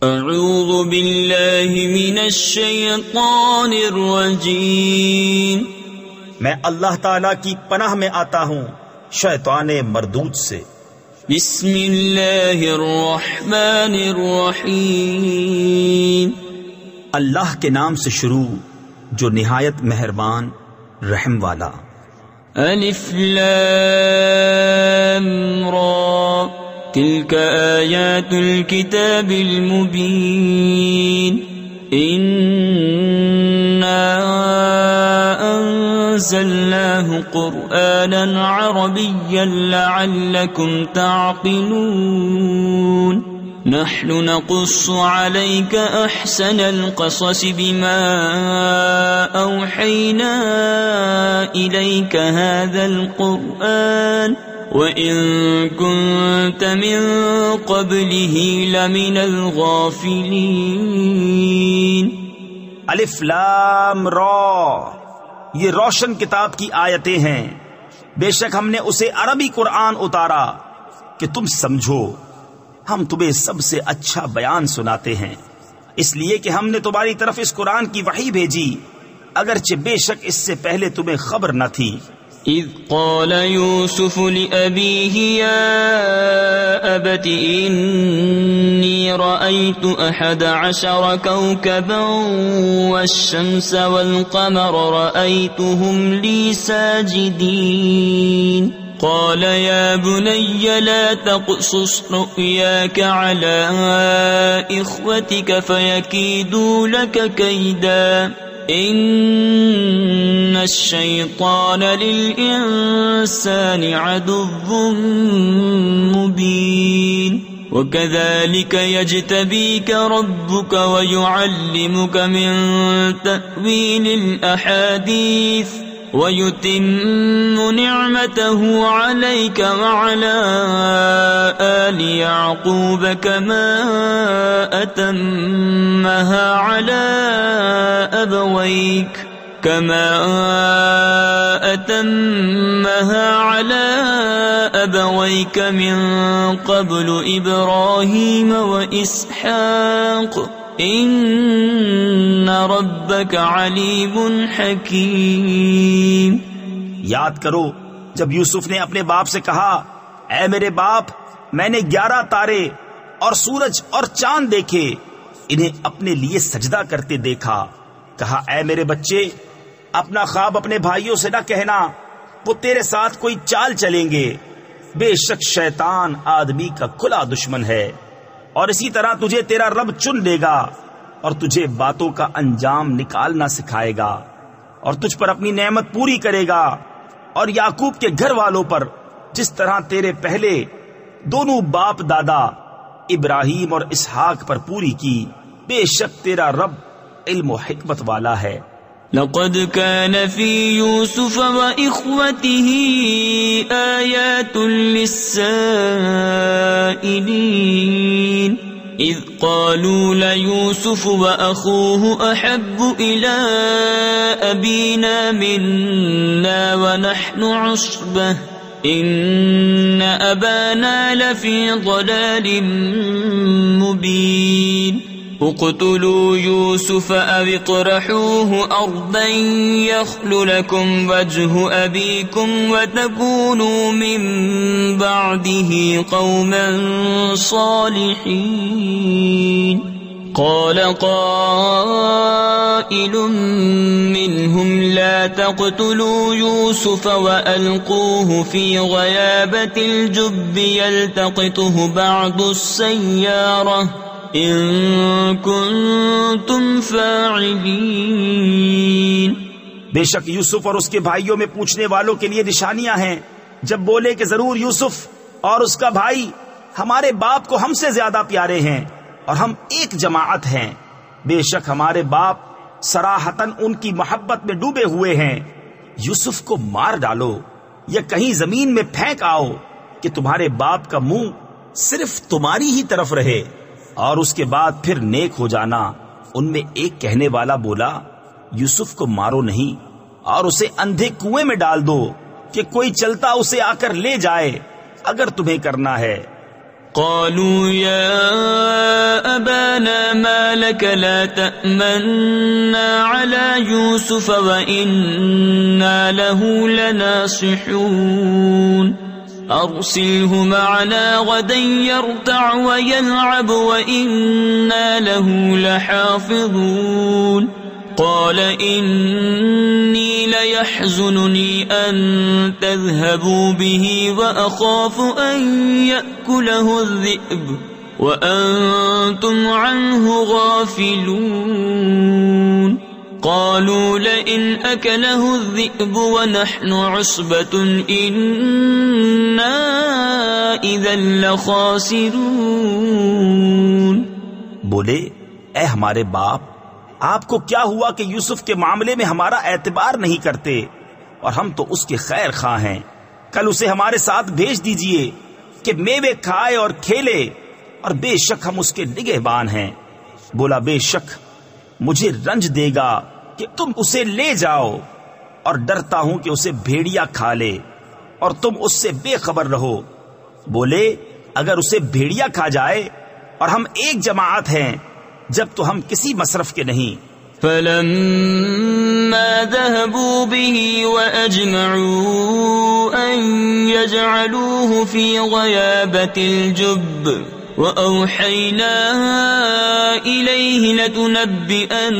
اعوذ باللہ من الشیطان الرجیم، میں اللہ تعالی کی پناہ میں آتا ہوں شیطان مردود سے۔ بسم اللہ الرحمن الرحیم، اللہ کے نام سے شروع جو نہایت مہربان رحم والا۔ الف لام را، تلك آیات الكتاب المبین، انزلناه قرآنا عربيا لعلكم تعقلون، نحن نقص عليك أحسن القصص بما أوحينا إليك هذا القرآن وَإِن كُنتَ مِن قَبْلِهِ لَمِنَ الْغَافِلِينَ۔ الف لام را، یہ روشن کتاب کی آیتیں ہیں، بے شک ہم نے اسے عربی قرآن اتارا کہ تم سمجھو، ہم تمہیں سب سے اچھا بیان سناتے ہیں، اس لیے کہ ہم نے تمہاری طرف اس قرآن کی وحی بھیجی اگرچہ بے شک اس سے پہلے تمہیں خبر نہ تھی۔ اذ قال يوسف لأبيه يا أبت إني رأيت 11 كوكبا والشمس والقمر رأيتهم لي ساجدين، قال يا بني لا تقصص رؤياك على إخوتك فيكيدوا لك كيدا، ان الشیطان للانسان عدو مبین، وكذلك يجتبيك ربك ويعلمك من تأويل الأحاديث ويتم نعمته عليك وعلى آل يعقوب كما أتمها على أبويك من قبل إبراهيم وإسحاق إن ربك عليم حكيم۔ یاد کرو جب یوسف نے اپنے باپ سے کہا، اے میرے باپ، میں نے 11 تارے اور سورج اور چاند دیکھے، انہیں اپنے لیے سجدہ کرتے دیکھا۔ کہا، اے میرے بچے، اپنا خواب اپنے بھائیوں سے نہ کہنا، وہ تیرے ساتھ کوئی چال چلیں گے، بے شک شیطان آدمی کا کھلا دشمن ہے، اور اسی طرح تجھے تیرا رب چن لے گا اور تجھے باتوں کا انجام نکالنا سکھائے گا، اور تجھ پر اپنی نعمت پوری کرے گا، اور یعقوب کے گھر والوں پر جس طرح تیرے پہلے دونوں باپ دادا ابراہیم اور اسحاق پر پوری کی، بے شک تیرا رب علم و حکمت والا ہے۔ لقد كان في يوسف وإخوته آيات للسائلين، إذ قالوا ليوسف وأخوه أحب إلى أبينا منا ونحن عصبة إن أبانا لفي ضلال مبين، اقتلوا يوسف أو اطرحوه أرضا يخل لكم وجه أبيكم وتكونوا من بعده قوما صالحين۔ قال قائل منهم لا تقتلوا يوسف وألقوه في غيابة الجب يلتقطه بعض السيارة إن كنتم فاعلين۔ بے شک یوسف اور اس کے بھائیوں میں پوچھنے والوں کے لیے نشانیاں ہیں، جب بولے کہ ضرور یوسف اور اس کا بھائی ہمارے باپ کو ہم سے زیادہ پیارے ہیں اور ہم ایک جماعت ہیں، بے شک ہمارے باپ صراحتاً ان کی محبت میں ڈوبے ہوئے ہیں، یوسف کو مار ڈالو یا کہیں زمین میں پھینک آؤ کہ تمہارے باپ کا منہ صرف تمہاری ہی طرف رہے، اور اس کے بعد پھر نیک ہو جانا۔ ان میں ایک کہنے والا بولا، یوسف کو مارو نہیں اور اسے اندھے کنویں میں ڈال دو کہ کوئی چلتا اسے آ کر لے جائے اگر تمہیں کرنا ہے۔ قالوا يا أبانا أبانا ما لك لا تأمنا على يوسف وإنا له لناصحون أرسله معنا غدا يرتع ويلعب وإنا له لحافظون قال إني ليحزنني أن تذهبوا به وأخاف أن يأكله الذئب وأنتم عنه غافلون قالوا لئن أكله الذئب ونحن عصبة إنا إذا لخاسرون. بولے اے ہمارے باپ، آپ کو کیا ہوا کہ یوسف کے معاملے میں ہمارا اعتبار نہیں کرتے؟ اور ہم تو اس کے خیر خواہ ہیں. کل اسے ہمارے ساتھ بھیج دیجئے کہ میوے کھائے اور کھیلے، اور بے شک ہم اس کے نگہبان ہیں. بولا بے شک مجھے رنج دے گا کہ تم اسے لے جاؤ، اور ڈرتا ہوں کہ اسے بھیڑیا کھا لے اور تم اس سے بے خبر رہو. بولے اگر اسے بھیڑیا کھا جائے اور ہم ایک جماعت ہیں جب تو ہم کسی مصرف کے نہیں. فلما ذهبوا به وأجمعوا أن يجعلوه في غيابة الجب وأوحينا إليه لتنبئنهم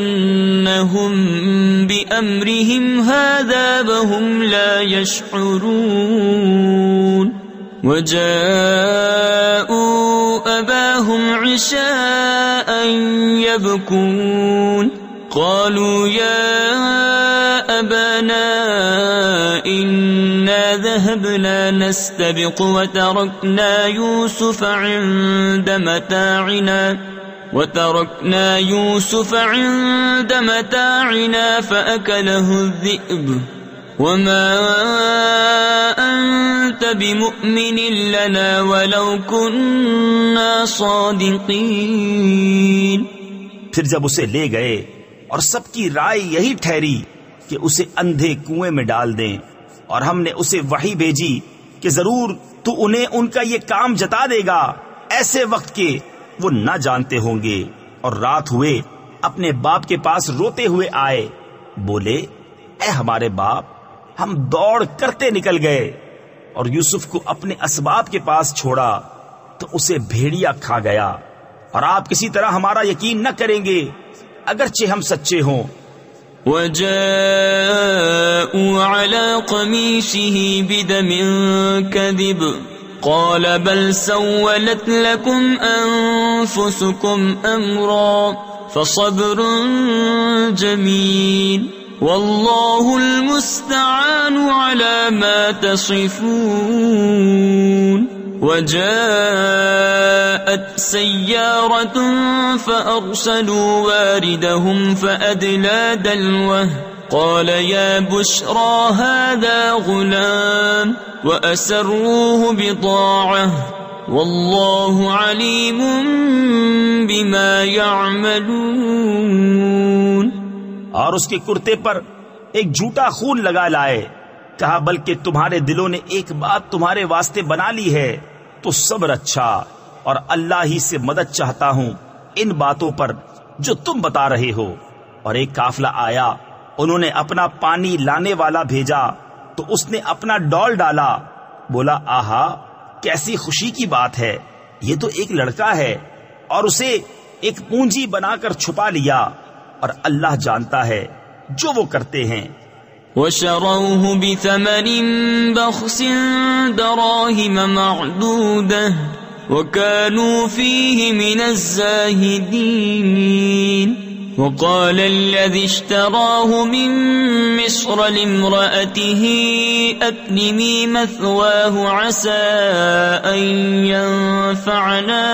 بأمرهم هذا وهم لا يشعرون. وجاءوا أباهم عشاء يبكون قالوا يا أبانا إنا ذهبنا نستبق وتركنا يوسف عند متاعنا فأكله الذئب وما أنت بمؤمن لنا ولو كنا صادقين. پھر جب اسے لے گئے اور سب کی رائے یہی ٹھہری کہ اسے اندھے کنویں میں ڈال دیں، اور ہم نے اسے وحی بھیجی کہ ضرور تو انہیں ان کا یہ کام جتا دے گا ایسے وقت کے وہ نہ جانتے ہوں گے. اور رات ہوئے اپنے باپ کے پاس روتے ہوئے آئے. بولے اے ہمارے باپ، ہم دوڑ کرتے نکل گئے اور یوسف کو اپنے اسباب کے پاس چھوڑا تو اسے بھیڑیا کھا گیا، اور آپ کسی طرح ہمارا یقین نہ کریں گے اگرچہ ہم سچے ہوں. وجاءوا على قميصه بدم كذب قال بل سولت لكم أنفسكم أمرا فصبر جميل والله المستعان على ما تصفون. وجاءت سيارة فأرسلوا واردهم فأدلى دلوه قال يا بشرى هذا غلام وأسروه بضاعة والله عليم بما يعملون. اور اس کے کرتے پر ایک جھوٹا خون لگا لائے. کہا بلکہ تمہارے دلوں نے ایک بات تمہارے واسطے بنا لی ہے تو صبر اچھا، اور اللہ ہی سے مدد چاہتا ہوں ان باتوں پر جو تم بتا رہے ہو. اور ایک قافلہ آیا، انہوں نے اپنا پانی لانے والا بھیجا تو اس نے اپنا ڈول ڈالا. بولا آہا کیسی خوشی کی بات ہے، یہ تو ایک لڑکا ہے. اور اسے ایک پونجی بنا کر چھپا لیا، اور اللہ جانتا ہے جو وہ کرتے ہیں. وشروه بثمن بخس دراهم معدودة وكانوا فيه من الزاهدين. وقال الذي اشتراه من مصر لامرأته أكرمي مثواه عسى أن ينفعنا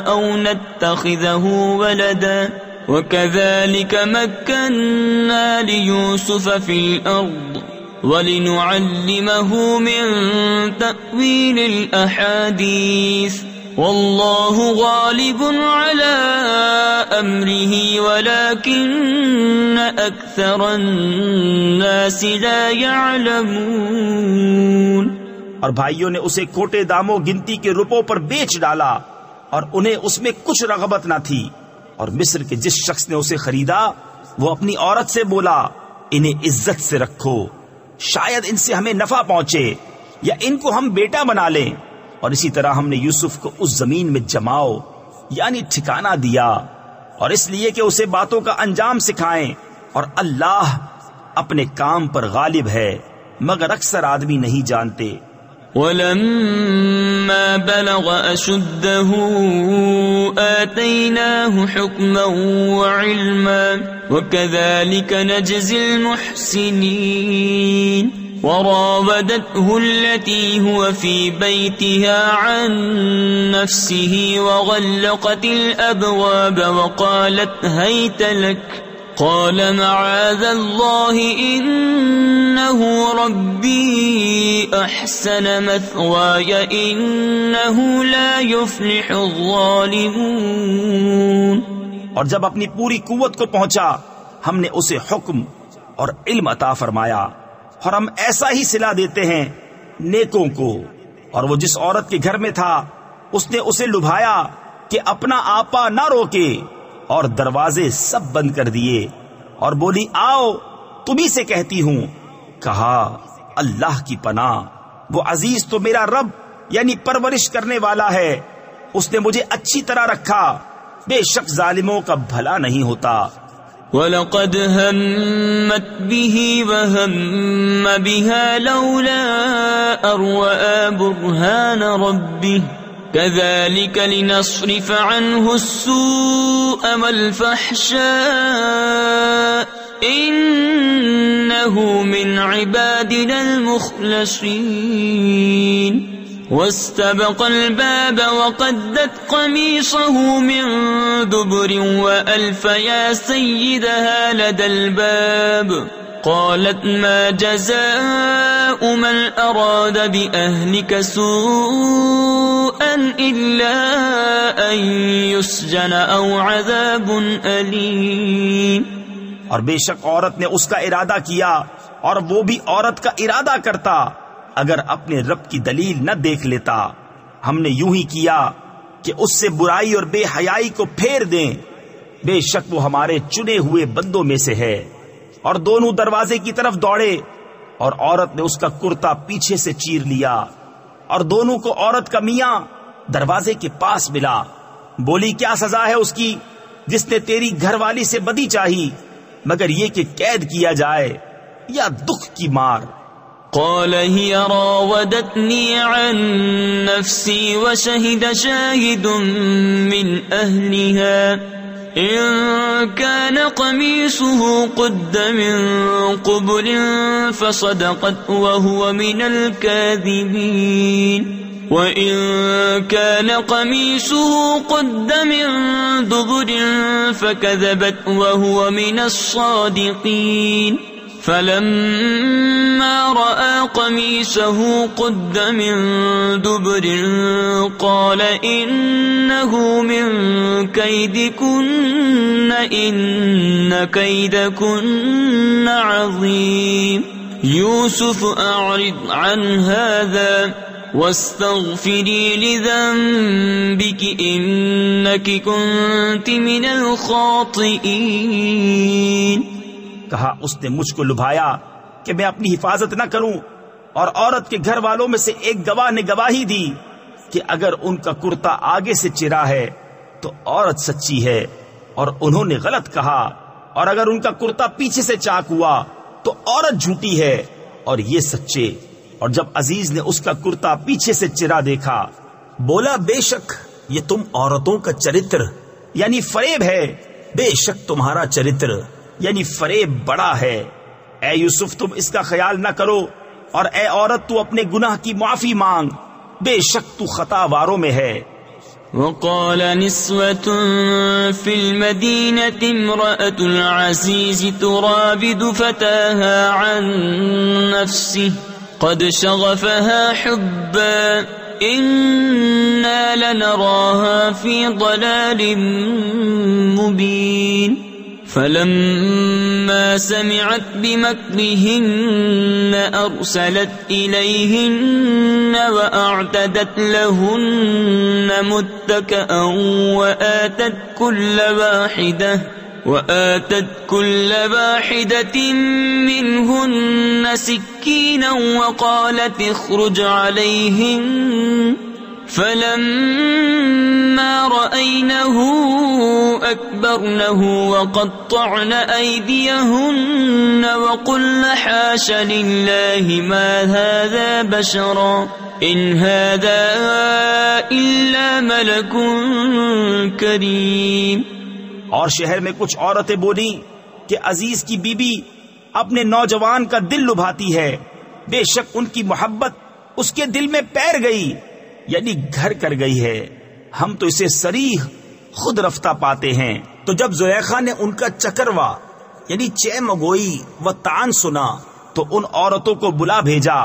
أو نتخذه ولدا وكذلك مكنا ليوسف في الأرض ولنعلمه من تأويل الأحاديث والله غالب على أمره ولكن أكثر الناس لا يعلمون. اور بھائیوں نے اسے کھوٹے داموں گنتی کے روپوں پر بیچ ڈالا، اور انہیں اس میں کچھ رغبت نہ تھی اور مصر کے جس شخص نے اسے خریدا وہ اپنی عورت سے بولا انہیں عزت سے رکھو، شاید ان سے ہمیں نفع پہنچے یا ان کو ہم بیٹا بنا لیں۔ اور اسی طرح ہم نے یوسف کو اس زمین میں جماؤ یعنی ٹھکانہ دیا، اور اس لیے کہ اسے باتوں کا انجام سکھائیں، اور اللہ اپنے کام پر غالب ہے مگر اکثر آدمی نہیں جانتے۔ وَلَمَّا بَلَغَ أَشُدَّهُ آتَيْنَاهُ حُكْمًا وَعِلْمًا وَكَذَلِكَ نَجْزِي الْمُحْسِنِينَ وراودته التي هو في بيتها عن نفسه وغلقت الأبواب وقالت هيت لك قال معاذ الله إنه ربي أحسن مثواي إنه لا يفلح الظالمون۔ اور جب اپنی پوری قوت کو پہنچا ہم نے اسے حکم اور علم عطا فرمایا، اور ہم ایسا ہی صلہ دیتے ہیں نیکوں کو۔ اور وہ جس عورت کے گھر میں تھا اس نے اسے لبھایا کہ اپنا آپا نہ روکے، اور دروازے سب بند کر دیے، اور بولی آؤ تمہیں سے کہتی ہوں۔ کہا اللہ کی پناہ، وہ عزیز تو میرا رب یعنی پرورش کرنے والا ہے، اس نے مجھے اچھی طرح رکھا، بے شک ظالموں کا بھلا نہیں ہوتا۔ وَلَقَدْ هَمَّتْ بِهِ وَهَمَّ بِهَا لَوْلَا أَن رَّأَىٰ بُرْهَانَ رَبِّهِ كَذَٰلِكَ لِنَصْرِفَ عَنْهُ السُّوءَ وَالْفَحْشَاءَ إِنَّهُ مِنْ عِبَادِنَا الْمُخْلَصِينَ۔ واستبق الباب وقدت قميصه من دبر وألف يا سيدها لدى الباب قالت ما جزاء من أراد بأهلك سوءا إلا أن يسجن أو عذاب أليم۔ اور بے شک عورت نے اس کا ارادہ کیا، اور وہ بھی عورت کا ارادہ کرتا اگر اپنے رب کی دلیل نہ دیکھ لیتا۔ ہم نے یوں ہی کیا کہ اس سے برائی اور بے حیائی کو پھیر دیں، بے شک وہ ہمارے چنے ہوئے بندوں میں سے ہے۔ اور دونوں دروازے کی طرف دوڑے، اور عورت نے اس کا کرتا پیچھے سے چیر لیا، اور دونوں کو عورت کا میاں دروازے کے پاس ملا۔ بولی کیا سزا ہے اس کی جس نے تیری گھر والی سے بدی چاہی، مگر یہ کہ قید کیا جائے یا دکھ کی مار۔ قال هي راودتني عن نفسي وشهد شاهد من أهلها إن كان قميصه قد من قبل فصدقت وهو من الكاذبين وإن كان قميصه قد من دبر فكذبت وهو من الصادقين فلما رأى قميصه قد من دبر قال إنه من كيدكن إن كيدكن عظيم يوسف أعرض عن هذا واستغفري لذنبك إنك كنت من الخاطئين۔ کہا اس نے مجھ کو لبھایا کہ میں اپنی حفاظت نہ کروں، اور عورت کے گھر والوں میں سے ایک گواہ نے گواہی دی کہ اگر ان کا کرتا آگے سے چرا ہے تو عورت سچی ہے اور انہوں نے غلط کہا، اور اگر ان کا کرتا پیچھے سے چاک ہوا تو عورت جھوٹی ہے اور یہ سچے۔ اور جب عزیز نے اس کا کرتا پیچھے سے چرا دیکھا بولا بے شک یہ تم عورتوں کا چرتر یعنی فریب ہے، بے شک تمہارا چرتر یعنی فریب بڑا ہے۔ اے یوسف تم اس کا خیال نہ کرو، اور اے عورت تو اپنے گناہ کی معافی مانگ، بے شک تو خطا واروں میں ہے۔ وقال نسوة في المدينة امرأة العزيز تراود فتاها عن نفسه قد شغفها حبا إنا لنراها في ضلال مبين فلما سمعت بمكرهن أرسلت إليهن وأعتدت لهن متكئا وآتت كل واحدة منهن سكينا وقالت اخرج عليهن فلما رأينه أكبرنه وقطعن أيديهن وقلن حاش لله ما هذا بشرا إن هذا إلا ملك كريم. اور شہر میں کچھ عورتیں بولی کہ عزیز کی بیوی اپنے نوجوان کا دل لبھاتی ہے، بے شک ان کی محبت اس کے دل میں پیر گئی، یعنی گھر کر گئی ہے، ہم تو اسے صریح خود رفتہ پاتے ہیں. تو جب زلیخا نے ان کا چکروا یعنی چیمگوئی و طعن سنا تو ان عورتوں کو بلا بھیجا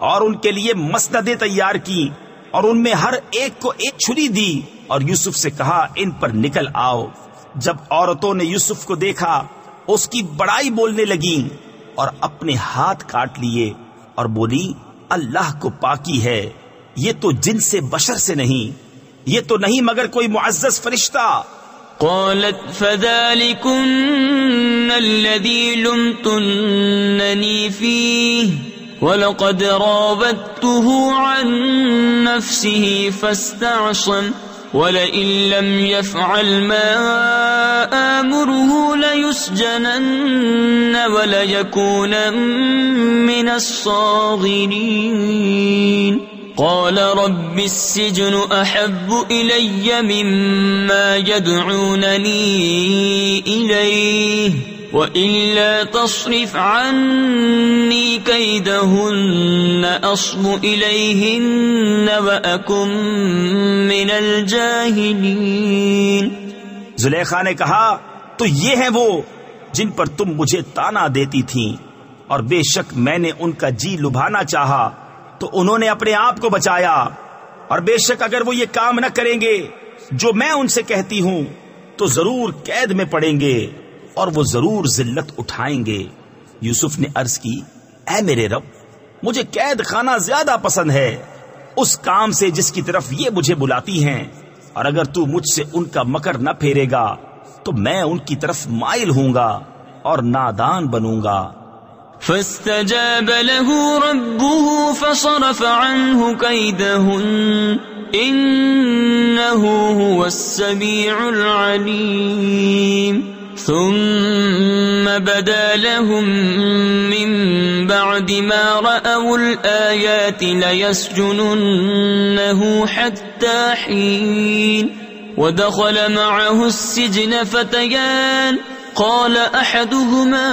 اور ان کے لیے مسندیں تیار کی اور ان میں ہر ایک کو ایک چھری دی اور یوسف سے کہا ان پر نکل آؤ. جب عورتوں نے یوسف کو دیکھا اس کی بڑائی بولنے لگیں اور اپنے ہاتھ کاٹ لیے اور بولی اللہ کو پاکی ہے، یہ تو جن سے بشر سے نہیں، یہ تو نہیں مگر کوئی معزز فرشتہ. قالت فذلكن الذي لمتنني فيه وَلَقَدْ رَاوَدتُّهُ عَن نَّفْسِهِ فَاسْتَعْصَمَ وَلَئِن لَّمْ يَفْعَلْ مَا آمُرُهُ لَيُسْجَنَنَّ وَلَيَكُونًا مِّنَ الصَّاغِرِينَ. قال رب السجن أحب إلي مما يدعونني إليه وإلا تصرف عني كيدهن أصب إليهن وأكن من الجاهلين. زلیخا نے کہا تو یہ ہیں وہ جن پر تم مجھے تانا دیتی تھیں، اور بے شک میں نے ان کا جی لبھانا چاہا تو انہوں نے اپنے آپ کو بچایا، اور بے شک اگر وہ یہ کام نہ کریں گے جو میں ان سے کہتی ہوں تو ضرور قید میں پڑیں گے اور وہ ضرور ذلت اٹھائیں گے. یوسف نے عرض کی اے میرے رب، مجھے قید خانہ زیادہ پسند ہے اس کام سے جس کی طرف یہ مجھے بلاتی ہیں، اور اگر تو مجھ سے ان کا مکر نہ پھیرے گا تو میں ان کی طرف مائل ہوں گا اور نادان بنوں گا. فاستجاب له ربه فصرف عنه كيدهن إنه هو السميع العليم. ثم بدا لهم من بعد ما رأوا الآيات ليسجننه حتى حين. ودخل معه السجن فتيان قال أحدهما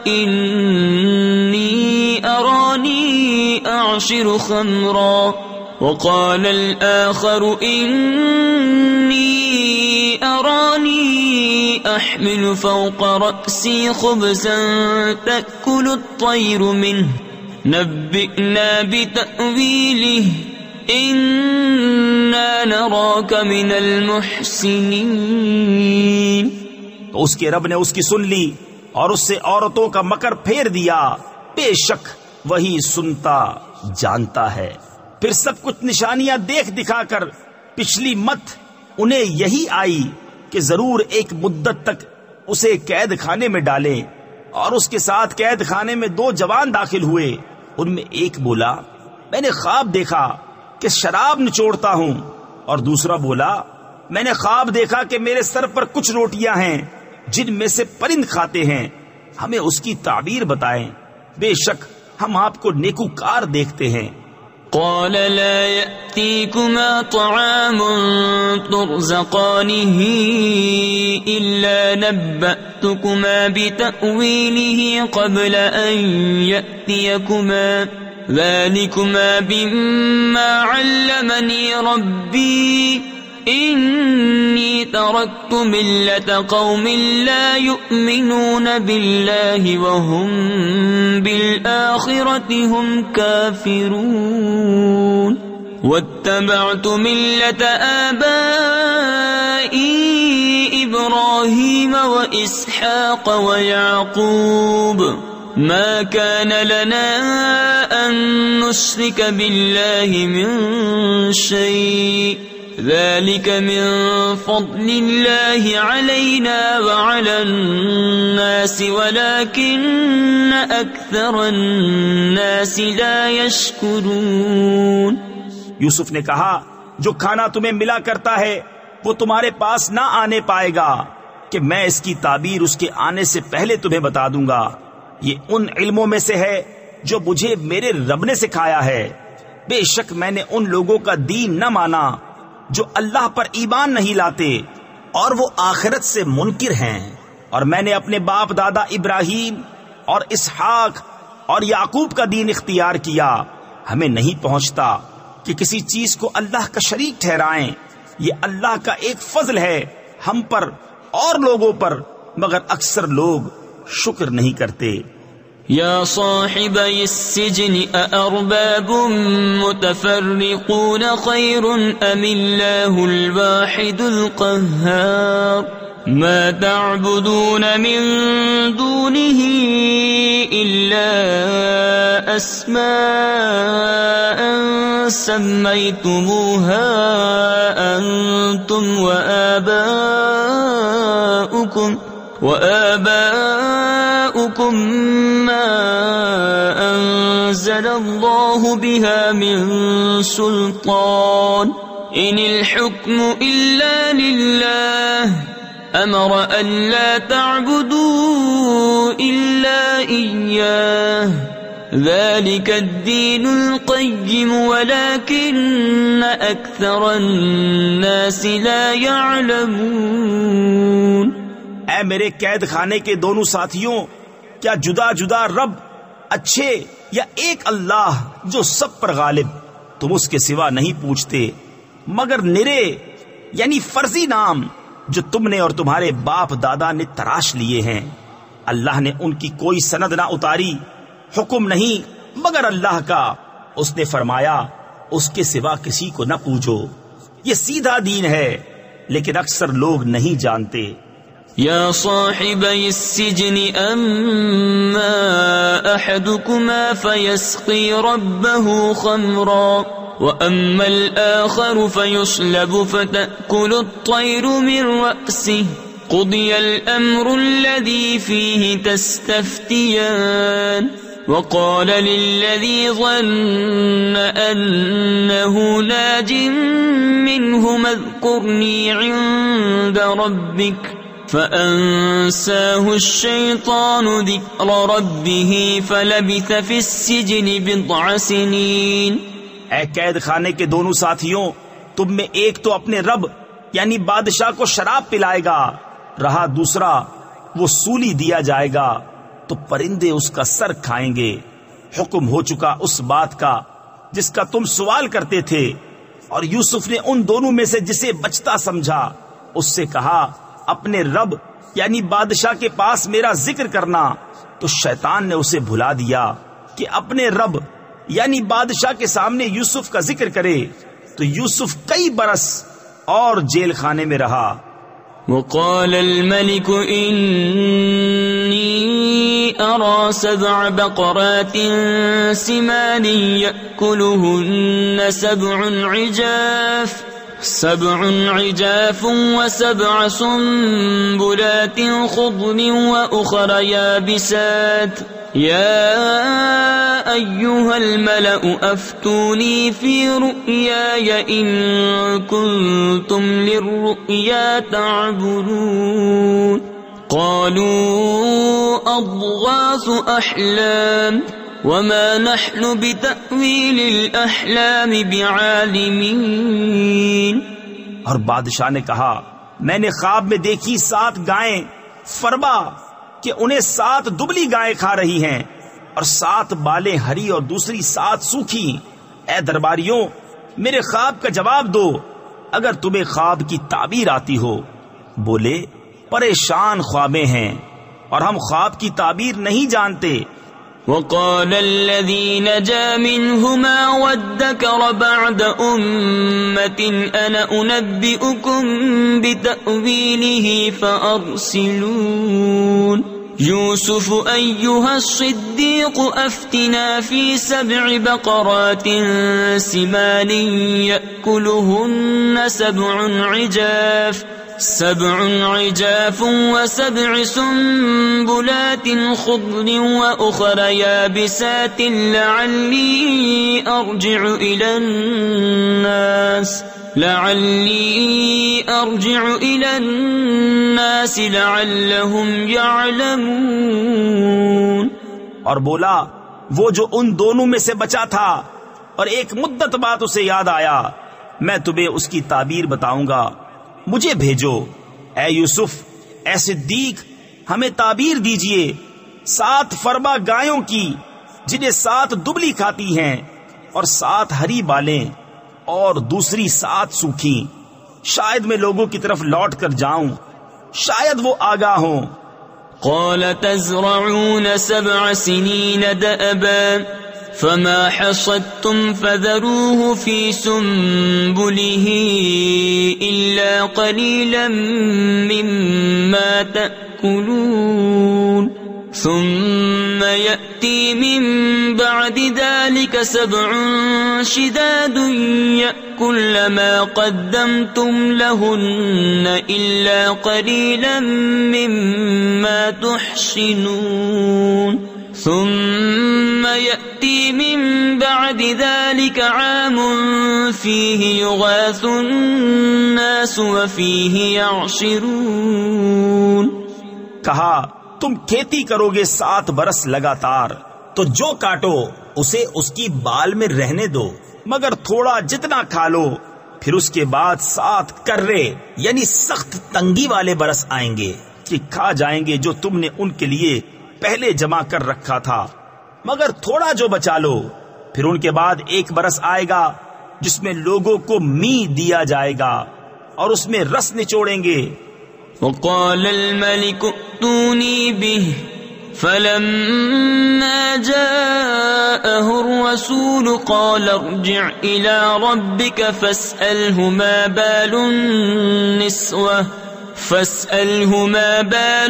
إني أراني أعصر خمرا وقال الآخر إني أراني أحمل فوق رأسي خبزا تأكل الطير منه نبئنا بتأويله إنا نراك من المحسنين. تو اس کے رب نے اس کی سن لی اور اس سے عورتوں کا مکر پھیر دیا، بے شک وہی سنتا جانتا ہے. پھر سب کچھ نشانیاں دیکھ دکھا کر پچھلی مت انہیں یہی آئی کہ ضرور ایک مدت تک اسے قید خانے میں ڈالیں، اور اس کے ساتھ قید خانے میں 2 جوان داخل ہوئے. ان میں ایک بولا میں نے خواب دیکھا کہ شراب نچوڑتا ہوں، اور دوسرا بولا میں نے خواب دیکھا کہ میرے سر پر کچھ روٹیاں ہیں جن میں سے پرند کھاتے ہیں، ہمیں اس کی تعبیر بتائیں، بے شک ہم آپ کو نیکوکار دیکھتے ہیں. قال لا يأتيكما طعام ترزقانه إلا نبأتكما بتأويله قبل أن يأتيكما ذلكما بما علمني ربي إني تركت ملة قوم لا يؤمنون بالله وهم بالآخرة هم كافرون واتبعت ملة آبائي إبراهيم وإسحاق وإسحاق ويعقوب ما كان لنا أن نشرك بالله من شيء ذلك من فضل الله علينا وعلى الناس ولكن أكثر الناس لا يشكرون. یوسف نے کہا جو کھانا تمہیں ملا کرتا ہے وہ تمہارے پاس نہ آنے پائے گا کہ میں اس کی تعبیر اس کے آنے سے پہلے تمہیں بتا دوں گا. یہ ان علموں میں سے ہے جو مجھے میرے رب نے سکھایا ہے. بے شک میں نے ان لوگوں کا دین نہ مانا جو اللہ پر ایمان نہیں لاتے اور وہ آخرت سے منکر ہیں. اور میں نے اپنے باپ دادا ابراہیم اور اسحاق اور یعقوب کا دین اختیار کیا. ہمیں نہیں پہنچتا کہ کسی چیز کو اللہ کا شریک ٹھہرائیں. یہ اللہ کا ایک فضل ہے ہم پر اور لوگوں پر، مگر اکثر لوگ شکر نہیں کرتے. يا صاحبي السجن أأرباب متفرقون خير أم الله الواحد القهار ما تعبدون من دونه إلا أسماء سميتموها أنتم وآباؤكم ما أنزل الله بها من سلطان إن الحكم إلا لله أمر أن لا تعبدوا إلا إياه ذلك الدين القيم ولكن أكثر الناس لا يعلمون. اے میرے قید خانے کے دونوں ساتھیوں، کیا جدا جدا رب اچھے یا ایک اللہ جو سب پر غالب تم اس کے سوا نہیں پوچھتے مگر نرے یعنی فرضی نام جو تم نے اور تمہارے باپ دادا نے تراش لیے ہیں. اللہ نے ان کی کوئی سند نہ اتاری، حکم نہیں مگر اللہ کا. اس نے فرمایا اس کے سوا کسی کو نہ پوچھو. یہ سیدھا دین ہے لیکن اکثر لوگ نہیں جانتے. يا صاحبي السجن أما أحدكما فيسقي ربه خمرا وأما الآخر فيصلب فتأكل الطير من رأسه قضي الأمر الذي فيه تستفتيان وقال للذي ظن أنه ناج منهما اذكرني عند ربك فأنساه الشيطان ذكر ربه فلبث في السجن بضع سنين. اے قید خانے کے دونوں ساتھیوں، تم میں ایک تو اپنے رب یعنی بادشاہ کو شراب پلائے گا، رہا دوسرا وہ سولی دیا جائے گا تو پرندے اس کا سر کھائیں گے. حکم ہو چکا اس بات کا جس کا تم سوال کرتے تھے. اور یوسف نے ان دونوں میں سے جسے بچتا سمجھا اس سے کہا اپنے رب یعنی بادشاہ کے پاس میرا ذکر کرنا، تو شیطان نے اسے بھلا دیا کہ اپنے رب یعنی بادشاہ کے سامنے یوسف کا ذکر کرے. تو یوسف کئی برس اور جیل خانے میں رہا. وقال الملك إني أرى 7 بقرات سمان يأكلهن 7 عجاف و7 سنبلات خضر وأخر يابسات يا أيها الملأ أفتوني في رؤياي إن كنتم للرؤيا تعبرون. قالوا أضغاث أحلام وما نحن بتأويل الأحلام بعالمين. اور بادشاہ نے کہا میں نے خواب میں دیکھی 7 گائیں فربا کہ انہیں 7 دبلی گائیں کھا رہی ہیں اور 7 بالیں ہری اور دوسری 7 سوکھی. اے درباریوں میرے خواب کا جواب دو اگر تمہیں خواب کی تعبیر آتی ہو. بولے پریشان خوابیں ہیں اور ہم خواب کی تعبیر نہیں جانتے. وقال الذي نجا منهما وادكر بعد أمة أنا أنبئكم بتأويله فأرسلون يوسف أيها الصديق أفتنا في 7 بقرات سمان يأكلهن 7 عجاف و7 سنبلات خضر وأخر يابسات لعلي أرجع إلى الناس لعلهم يعلمون. اور بولا وہ جو ان دونوں میں سے بچا تھا اور ایک مدت بعد اسے یاد آیا میں تمہیں اس کی تعبیر بتاؤں گا، مجھے بھیجو. اے یوسف، اے صدیق، ہمیں تعبیر دیجئے 7 فربا گایوں کی جنہیں 7 دبلی کھاتی ہیں اور 7 ہری بالیں اور دوسری 7 سوکھی. شاید میں لوگوں کی طرف لوٹ کر جاؤں، شاید وہ آگاہ ہوں. قال تزرعون 7 سنين دأبا فما حصدتم فذروه في سنبله إلا قليلا مما تأكلون ثم يأتي من بعد ذلك 7 شداد يأكل ما قدمتم لهن إلا قليلا مما تحصنون ثم يأتي من بعد ذلك عام فيه يغاث الناس وفيه يعصرون. کہا تم کھیتی کرو گے 7 برس لگاتار، تو جو کاٹو اسے اس کی بال میں رہنے دو، مگر تھوڑا جتنا کھا لو. پھر اس کے بعد 7 کرے یعنی سخت تنگی والے برس آئیں گے کہ کھا جائیں گے جو تم نے ان کے لیے پہلے جمع کر رکھا تھا، مگر تھوڑا جو بچا لو. پھر ان کے بعد 1 برس آئے گا جس میں لوگوں کو می دیا جائے گا اور اس میں رس نچوڑیں گے. وقال الملك ائتوني به فلما جاءه الرسول قال ارجع إلى ربك فاسأله ما بال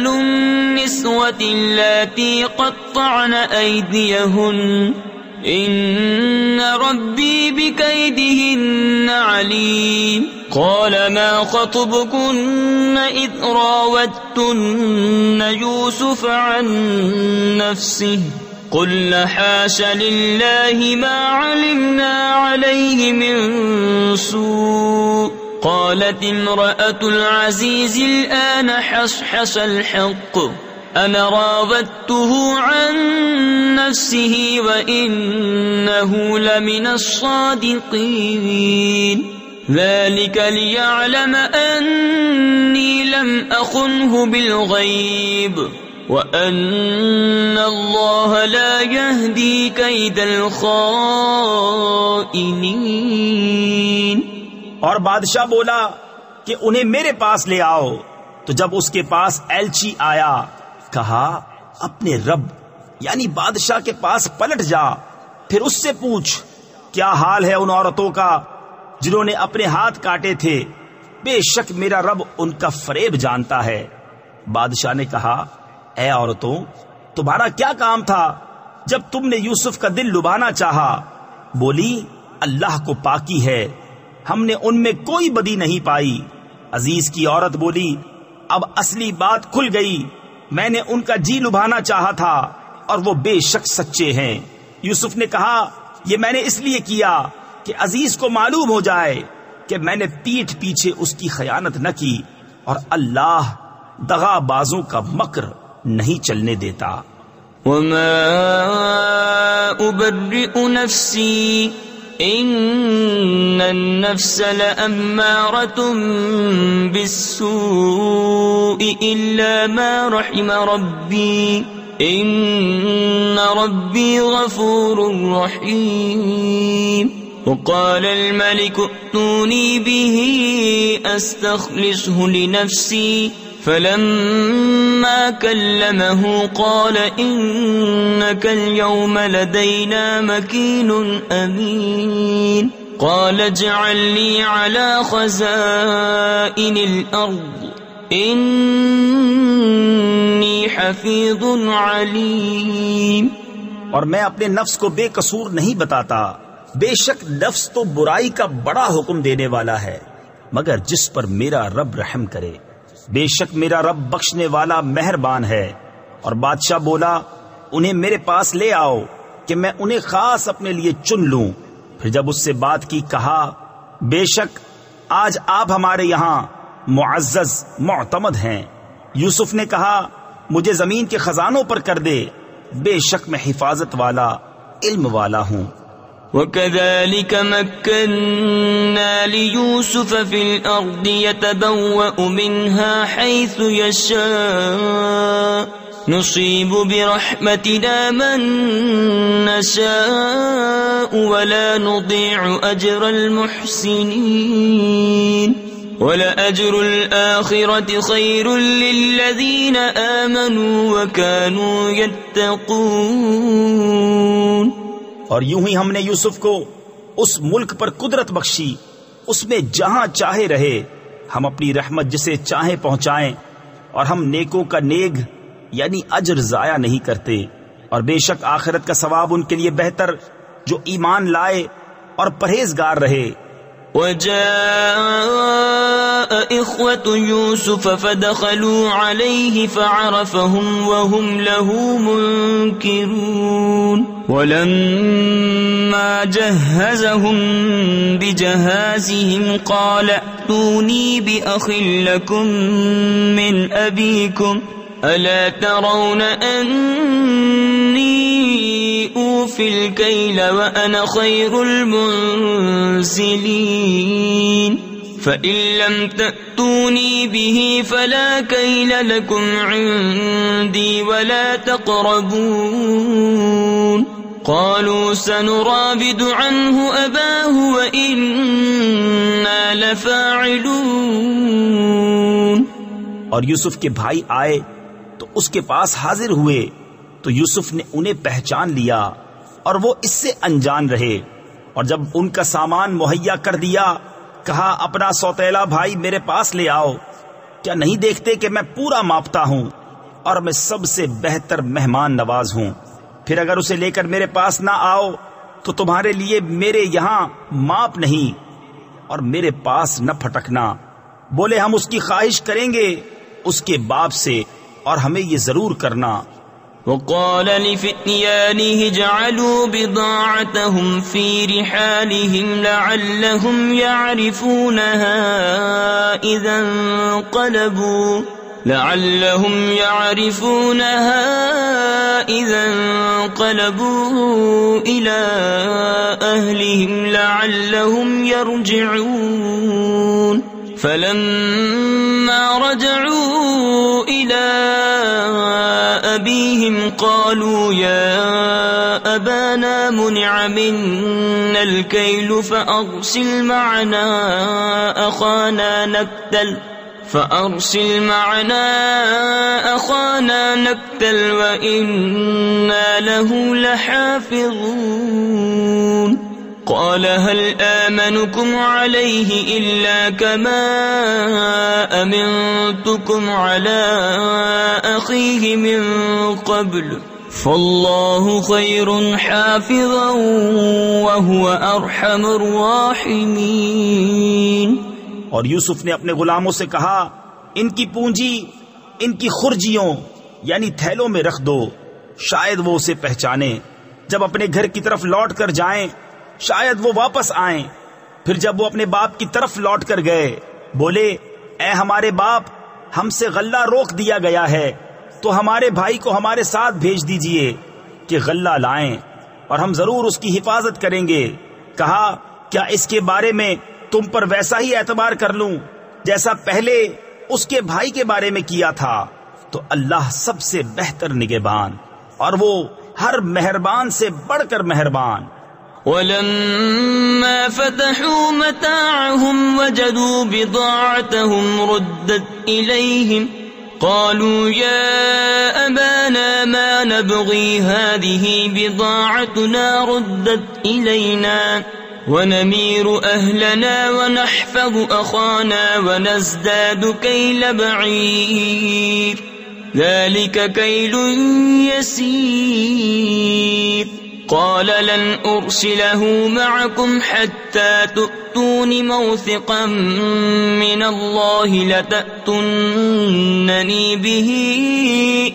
النسوة اللاتي قطعن أيديهن إن ربي بكيدهن عليم. قال ما خطبكن إذ راوتن يوسف عن نفسه قلن حاش لله ما علمنا عليه من سوء. قالت امرأة العزيز الآن حصحص الحق أنا راودته عن نفسه وإنه لمن الصادقين. ذلك ليعلم أني لم أخنه بالغيب وأن الله لا يهدي كيد الخائنين. اور بادشاہ بولا کہ انہیں میرے پاس لے آؤ. تو جب اس کے پاس ایلچی آیا کہا اپنے رب یعنی بادشاہ کے پاس پلٹ جا، پھر اس سے پوچھ کیا حال ہے ان عورتوں کا جنہوں نے اپنے ہاتھ کاٹے تھے، بے شک میرا رب ان کا فریب جانتا ہے. بادشاہ نے کہا اے عورتوں، تمہارا کیا کام تھا جب تم نے یوسف کا دل لبھانا چاہا؟ بولی اللہ کو پاکی ہے، ہم نے ان میں کوئی بدی نہیں پائی. عزیز کی عورت بولی اب اصلی بات کھل گئی، میں نے ان کا جی لبھانا چاہا تھا اور وہ بے شک سچے ہیں. یوسف نے کہا یہ میں نے اس لیے کیا کہ عزیز کو معلوم ہو جائے کہ میں نے پیٹھ پیچھے اس کی خیانت نہ کی، اور اللہ دغا بازوں کا مکر نہیں چلنے دیتا. وما أبرئ نفسي إن النفس لأمارة بالسوء إلا ما رحم ربي إن ربي غفور رحيم. وقال الملك ائتوني به أستخلصه لنفسي فلما كلمه قال إنك اليوم لدينا مكين أمين قال اجعلني على خزائن الأرض إني حفيظ عليم. اور میں اپنے نفس کو بے قصور نہیں بتاتا، بے شک نفس تو برائی کا بڑا حکم دینے والا ہے، مگر جس پر میرا رب رحم کرے، بے شک میرا رب بخشنے والا مہربان ہے. اور بادشاہ بولا انہیں میرے پاس لے آؤ کہ میں انہیں خاص اپنے لیے چن لوں. پھر جب اس سے بات کی کہا بے شک آج آپ ہمارے یہاں معزز معتمد ہیں. یوسف نے کہا مجھے زمین کے خزانوں پر کر دے، بے شک میں حفاظت والا علم والا ہوں. وَكَذَلِكَ مَكَّنَّا لِيُوسُفَ فِي الْأَرْضِ يَتَبَوَّأُ مِنْهَا حَيْثُ يَشَاءُ نُصِيبُ بِرَحْمَتِنَا مَن نَّشَاءُ وَلَا نُضِيعُ أَجْرَ الْمُحْسِنِينَ وَلَأَجْرُ الْآخِرَةِ خَيْرٌ لِّلَّذِينَ آمَنُوا وَكَانُوا يَتَّقُونَ. اور یوں ہی ہم نے یوسف کو اس ملک پر قدرت بخشی، اس میں جہاں چاہے رہے، ہم اپنی رحمت جسے چاہیں پہنچائیں، اور ہم نیکوں کا نیک یعنی اجر ضائع نہیں کرتے. اور بے شک آخرت کا ثواب ان کے لیے بہتر جو ایمان لائے اور پرہیزگار رہے. وجاء إخوة يوسف فدخلوا عليه فعرفهم وهم له منكرون ولما جهزهم بجهازهم قال ائتوني بأخ لكم من أبيكم ألا ترون أني أوفي الكيل وأنا خير المنزلين فإن لم تأتوني به فلا كيل لكم عندي ولا تقربون قالوا سنراود عنه أباه وإنا لفاعلون. اور یوسف کے بھائی آئے تو اس کے پاس حاضر ہوئے تو یوسف نے انہیں پہچان لیا اور وہ اس سے انجان رہے. اور جب ان کا سامان مہیا کر دیا کہا اپنا سوتیلا بھائی میرے پاس لے آؤ، کیا نہیں دیکھتے کہ میں پورا ماپتا ہوں اور میں سب سے بہتر مہمان نواز ہوں. پھر اگر اسے لے کر میرے پاس نہ آؤ تو تمہارے لیے میرے یہاں ماپ نہیں اور میرے پاس نہ پھٹکنا. بولے ہم اس کی خواہش کریں گے اس کے باپ سے اور ہمیں یہ ضرور کرنا. وقال لفتيانه جعلوا بضاعتهم في رحالهم لعلهم يعرفونها إذا انقلبوا إلى أهلهم لعلهم يرجعون. فلما رجعوا إلى أبيهم قالوا يا أبانا منع منا الكيل فأرسل معنا أخانا نكتل وإنا له لحافظون. قال هل آمنكم عليه إلا كما أمنتكم على أخيه من قبل فالله خير حافظا وهو أرحم الراحمين. اور یوسف نے اپنے غلاموں سے کہا ان کی پونجی ان کی خرجیوں یعنی تھیلوں میں رکھ دو، شاید وہ اسے پہچانے. جب اپنے گھر کی طرف لوٹ کر جائیں شاید وہ واپس آئیں. پھر جب وہ اپنے باپ کی طرف لوٹ کر گئے بولے اے ہمارے باپ ہم سے غلہ روک دیا گیا ہے تو ہمارے بھائی کو ہمارے ساتھ بھیج دیجئے کہ غلہ لائیں اور ہم ضرور اس کی حفاظت کریں گے. کہا کیا اس کے بارے میں تم پر ویسا ہی اعتبار کر لوں جیسا پہلے اس کے بھائی کے بارے میں کیا تھا؟ تو اللہ سب سے بہتر نگہبان اور وہ ہر مہربان سے بڑھ کر مہربان. ولما فتحوا متاعهم وجدوا بضاعتهم ردت إليهم قالوا يا أبانا ما نبغي هذه بضاعتنا ردت إلينا ونمير أهلنا ونحفظ أخانا ونزداد كيل بعير ذلك كيل يسير قال لن أرسله معكم حتى تؤتون موثقا من الله لتأتونني به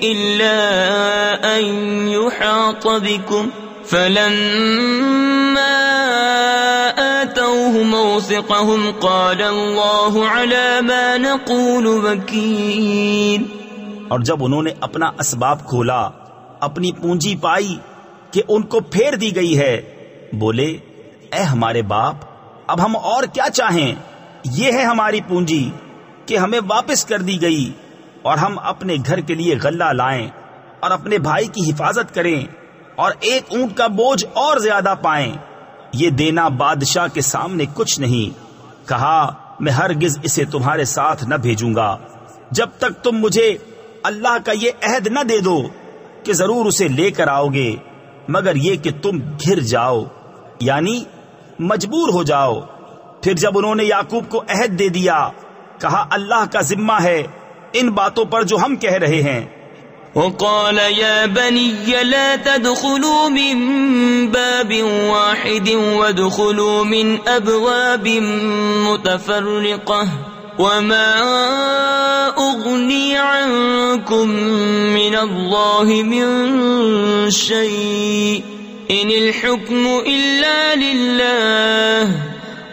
إلا أن يحاط بكم فلما آتوه موثقهم قال الله على ما نقول وكيل. اور جب انہوں نے اپنا اسباب کھولا اپنی پونجی پائی کہ ان کو پھیر دی گئی ہے، بولے اے ہمارے باپ اب ہم اور کیا چاہیں، یہ ہے ہماری پونجی کہ ہمیں واپس کر دی گئی، اور ہم اپنے گھر کے لیے غلہ لائیں اور اپنے بھائی کی حفاظت کریں اور ایک اونٹ کا بوجھ اور زیادہ پائیں. یہ دینا بادشاہ کے سامنے کچھ نہیں. کہا میں ہرگز اسے تمہارے ساتھ نہ بھیجوں گا جب تک تم مجھے اللہ کا یہ عہد نہ دے دو کہ ضرور اسے لے کر آؤ گے، مگر یہ کہ تم گھر جاؤ یعنی مجبور ہو جاؤ. پھر جب انہوں نے یعقوب کو عہد دے دیا کہا اللہ کا ذمہ ہے ان باتوں پر جو ہم کہہ رہے ہیں. وقال يا بني لا تدخلوا من باب واحد وادخلوا من أبواب متفرقة وما أغني عنكم من الله من شيء إن الحكم إلا لله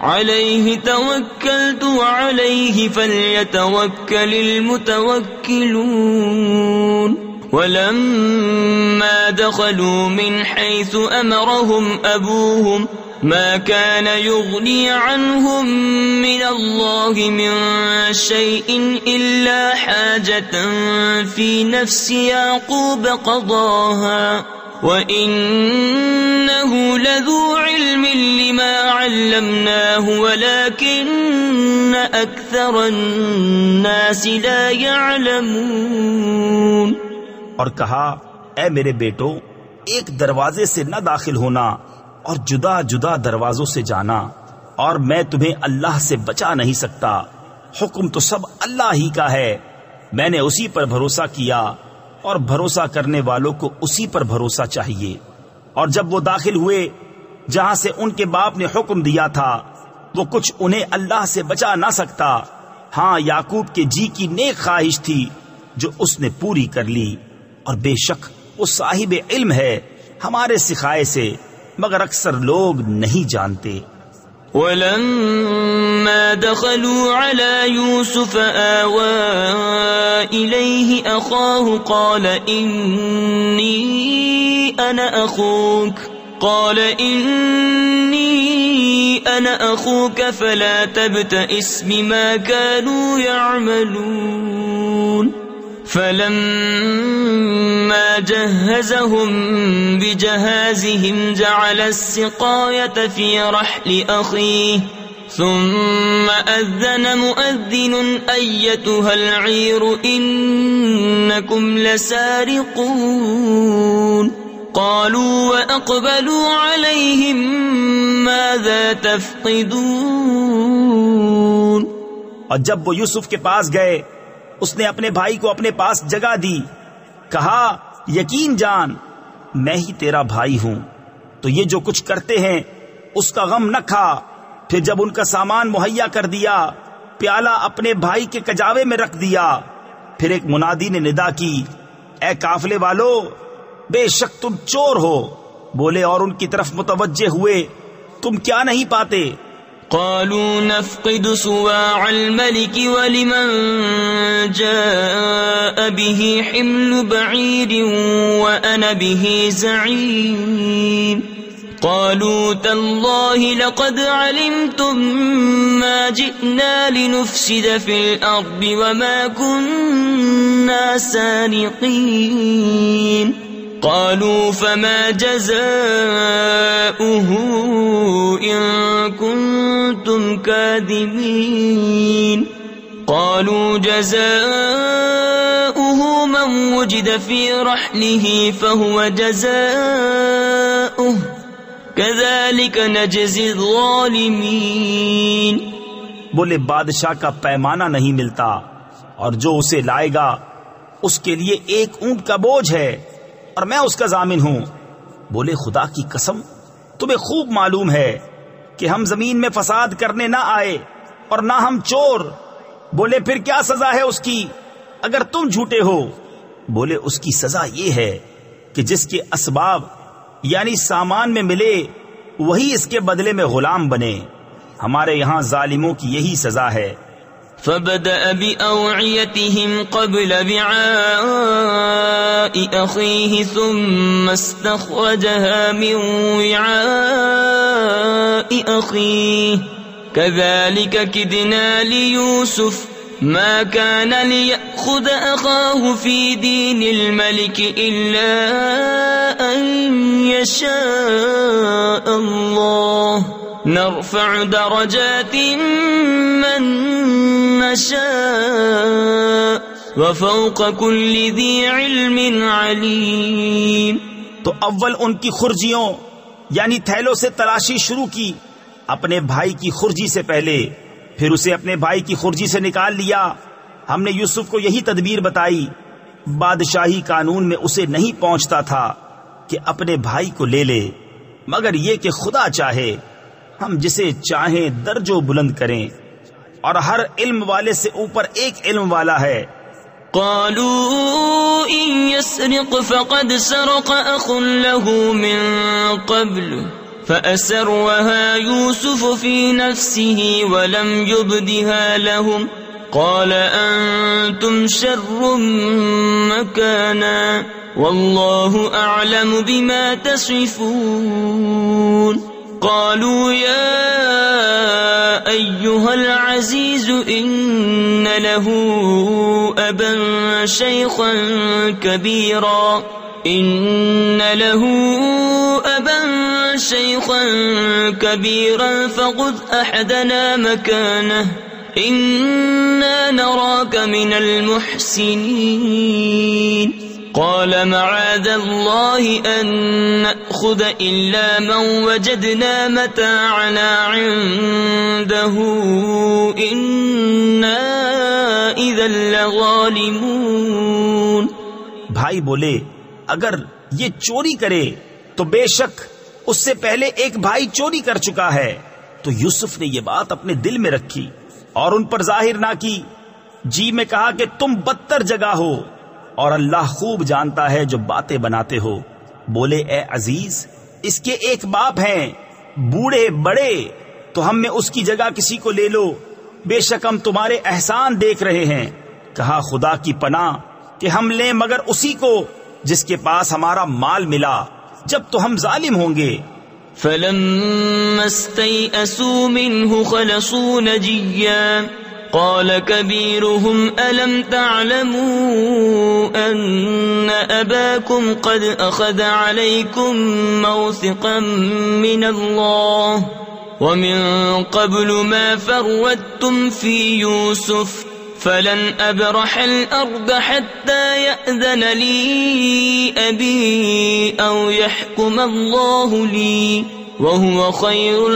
عليه توكلت وعليه فليتوكل المتوكلون. ولما دخلوا من حيث أمرهم أبوهم ما كان يغني عنهم من الله من شيء إلا حاجة في نفس يعقوب قضاها وإنه لذو علم لما علمناه ولكن أكثر الناس لا يعلمون. اور کہا اے میرے بیٹو ایک دروازے سے نہ داخل ہونا اور جدا جدا دروازوں سے جانا، اور میں تمہیں اللہ سے بچا نہیں سکتا. حکم تو سب اللہ ہی کا ہے، میں نے اسی پر بھروسہ کیا اور بھروسہ کرنے والوں کو اسی پر بھروسہ چاہیے. اور جب وہ داخل ہوئے جہاں سے ان کے باپ نے حکم دیا تھا وہ کچھ انہیں اللہ سے بچا نہ سکتا. ہاں یعقوب کے جی کی نیک خواہش تھی جو اس نے پوری کر لی، اور بے شک وہ صاحب علم ہے ہمارے سکھائے سے، مگر اکثر لوگ نہیں جانتے. ولما دخلوا على يوسف آوى إليه أخاه قال إني أنا أخوك فلا تبتئس بما كانوا يعملون. فلما جهزهم بجهازهم جعل السقاية في رحل أخيه ثم أذن مؤذن أيتها العير إنكم لسارقون. قالوا وأقبلوا عليهم ماذا تفقدون. اور جب وہ یوسف کے پاس گئے اس نے اپنے بھائی کو اپنے پاس جگہ دی. کہا یقین جان میں ہی تیرا بھائی ہوں، تو یہ جو کچھ کرتے ہیں اس کا غم نہ کھا. پھر جب ان کا سامان مہیا کر دیا پیالہ اپنے بھائی کے کجاوے میں رکھ دیا. پھر ایک منادی نے ندا کی اے قافلے والو بے شک تم چور ہو. بولے اور ان کی طرف متوجہ ہوئے تم کیا نہیں پاتے؟ قالوا نفقد صواع الملك ولمن جاء به حمل بعير وأنا به زعيم. قالوا تالله لقد علمتم ما جئنا لنفسد في الأرض وما كنا سارقين. قالوا فما جزاؤه إن كنتم كاذبين. قالوا جزاؤه من وجد في رحله فهو جزاؤه كذلك نجزي الظالمين. بولے بادشاہ کا پیمانہ نہیں ملتا اور جو اسے لائے گا اس کے لیے ایک اونٹ کا بوجھ ہے اور میں اس کا ضامن ہوں. بولے خدا کی قسم تمہیں خوب معلوم ہے کہ ہم زمین میں فساد کرنے نہ آئے اور نہ ہم چور. بولے پھر کیا سزا ہے اس کی اگر تم جھوٹے ہو؟ بولے اس کی سزا یہ ہے کہ جس کے اسباب یعنی سامان میں ملے وہی اس کے بدلے میں غلام بنے. ہمارے یہاں ظالموں کی یہی سزا ہے. فبدأ بأوعيتهم قبل وعاء أخيه ثم استخرجها من وعاء أخيه كذلك كدنا ليوسف ما كان ليأخذ أخاه في دين الملك إلا أن يشاء الله نرفع درجات من نشاء وفوق كل ذي علم عليم. تو اول ان کی خرجیوں یعنی تھیلوں سے تلاشی شروع کی اپنے بھائی کی خرجی سے پہلے، پھر اسے اپنے بھائی کی خرجی سے نکال لیا. ہم نے یوسف کو یہی تدبیر بتائی. بادشاہی قانون میں اسے نہیں پہنچتا تھا کہ اپنے بھائی کو لے لے، مگر یہ کہ خدا چاہے ہم جسے چاہیں درجو بلند کریں، اور ہر علم والے سے اوپر ایک علم والا ہے. قالوا إن يسرق فقد سرق أخ له من قبل فأسرها يوسف في نفسه ولم يبدها لهم قال أنتم شر مكانا والله أعلم بما تصفون. قالوا يا أيها العزيز إن له أبا شيخا كبيرا فخذ أحدنا مكانه إنا نراك من المحسنين. قال معاذ الله أن نأخذ إلا من وجدنا متاعنا عنده إنا إذا لظالمون. بھائی بولے اگر یہ چوری کرے تو بے شک اس سے پہلے ایک بھائی چوری کر چکا ہے. تو یوسف نے یہ بات اپنے دل میں رکھی اور ان پر ظاہر نہ کی. جی میں کہا کہ تم بدتر جگہ ہو اور اللہ خوب جانتا ہے جو باتیں بناتے ہو. بولے اے عزیز اس کے ایک باپ ہیں بوڑھے بڑے، تو ہم میں اس کی جگہ کسی کو لے لو، بے شک ہم تمہارے احسان دیکھ رہے ہیں. کہا خدا کی پناہ کہ ہم لیں مگر اسی کو جس کے پاس ہمارا مال ملا جب تو ہم ظالم ہوں گے. فلما استيئسوا منه خلصوا نجيا قال كبيرهم ألم تعلموا أن أباكم قد أخذ عليكم موثقا من الله ومن قبل ما فرودتم في يوسف فلن أبرح الأرض حتى يأذن لي أبي أو يحكم الله لي وهو خير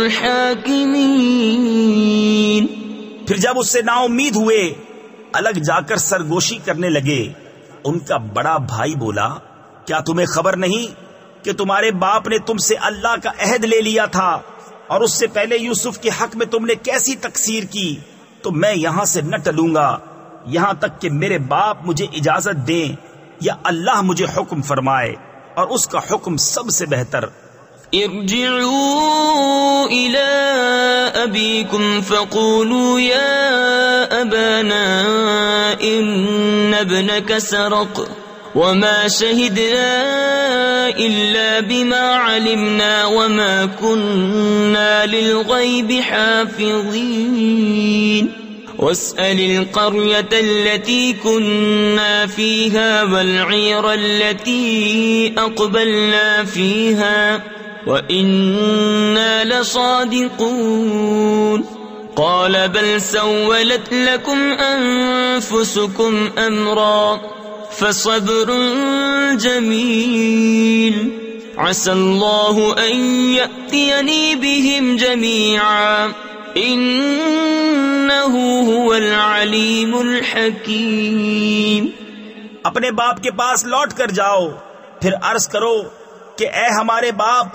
الحاكمين. پھر جب اس سے نا امید ہوئے الگ جا کر سرگوشی کرنے لگے. ان کا بڑا بھائی بولا کیا تمہیں خبر نہیں کہ تمہارے باپ نے تم سے اللہ کا عہد لے لیا تھا اور اس سے پہلے یوسف کے حق میں تم نے کیسی تقصیر کی. تو میں یہاں سے نہ ٹلوں گا یہاں تک کہ میرے باپ مجھے اجازت دیں یا اللہ مجھے حکم فرمائے، اور اس کا حکم سب سے بہتر. ارجعوا إلى أبيكم فقولوا يا أبانا إن ابنك سرق وما شهدنا إلا بما علمنا وما كنا للغيب حافظين. واسأل القرية التي كنا فيها والعير التي أقبلنا فيها وَإِنَّا لَصَادِقُونَ. قال بل سولت لكم أنفسكم أمرا فصبر جميل عسى الله أن يأتيني بهم جميعا إنه هو العليم الحكيم. اپنے باپ کے پاس لوٹ کر جاؤ، پھر عرض کرو کہ اے ہمارے باپ،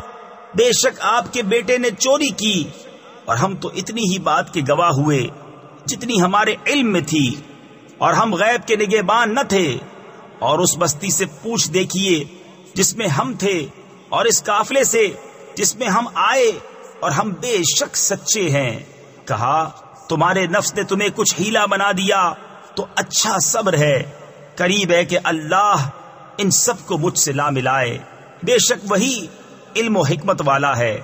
بے شک آپ کے بیٹے نے چوری کی، اور ہم تو اتنی ہی بات کے گواہ ہوئے جتنی ہمارے علم میں تھی، اور ہم غیب کے نگہبان نہ تھے. اور اس بستی سے پوچھ دیکھیے جس میں ہم تھے، اور اس قافلے سے جس میں ہم آئے، اور ہم بے شک سچے ہیں. کہا تمہارے نفس نے تمہیں کچھ ہیلا بنا دیا تو اچھا صبر ہے، قریب ہے کہ اللہ ان سب کو مجھ سے لا ملائے، بے شک وہی علم و حکمت والا ہے.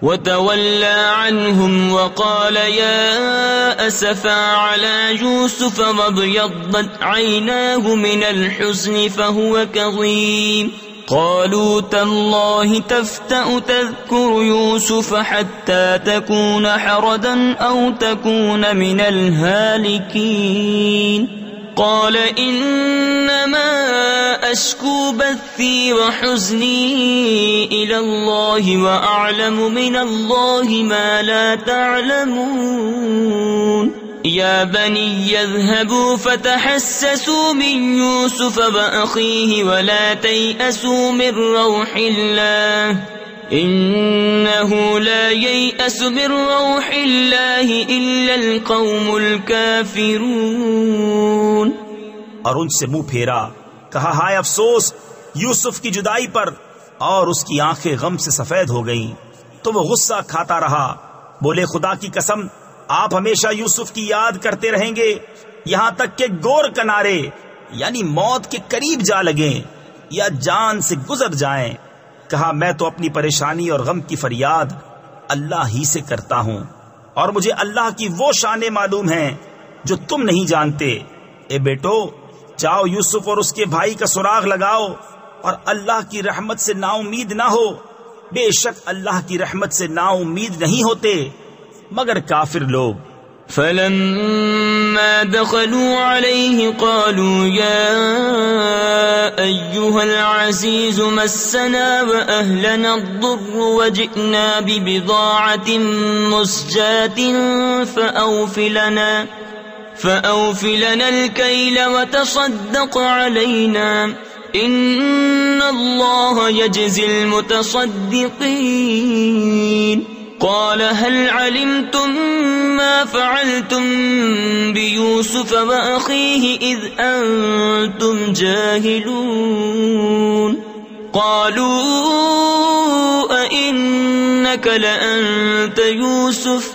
وتولى عنهم وقال يا أسفا على يوسف وابيضت عيناه من الحزن فهو كظيم. قالوا تالله تفتأ تذكر يوسف حتى تكون حردا أو تكون من الهالكين. قال إنما أشكو بثي وحزني إلى الله وأعلم من الله ما لا تعلمون. يا بني يذهبوا فتحسسوا من يوسف وأخيه ولا تيأسوا من روح الله إنه لا ييأس من روح الله إلا القوم الكافرون. اور ان سے منہ پھیرا، کہا ہائے افسوس یوسف کی جدائی پر، اور اس کی آنکھیں غم سے سفید ہو گئیں. تو وہ غصہ کھاتا رہا. بولے خدا کی قسم آپ ہمیشہ یوسف کی یاد کرتے رہیں گے یہاں تک کہ گور کنارے یعنی موت کے قریب جا لگیں یا جان سے گزر جائیں. کہا میں تو اپنی پریشانی اور غم کی فریاد اللہ ہی سے کرتا ہوں، اور مجھے اللہ کی وہ شانیں معلوم ہیں جو تم نہیں جانتے. اے بیٹو جاؤ یوسف اور اس کے بھائی کا سراغ لگاؤ، اور اللہ کی رحمت سے نا امید نہ ہو، بے شک اللہ کی رحمت سے نا امید نہیں ہوتے مگر کافر لوگ. فلما دخلوا عليه قالوا يا أيها العزيز مسنا وأهلنا الضر وجئنا ببضاعة مزجاة فأوف لنا الكيل وتصدق علينا إن الله يجزي المتصدقين. قال هل علمتم ما فعلتم بيوسف وأخيه إذ أنتم جاهلون. قالوا أئنك لأنت يوسف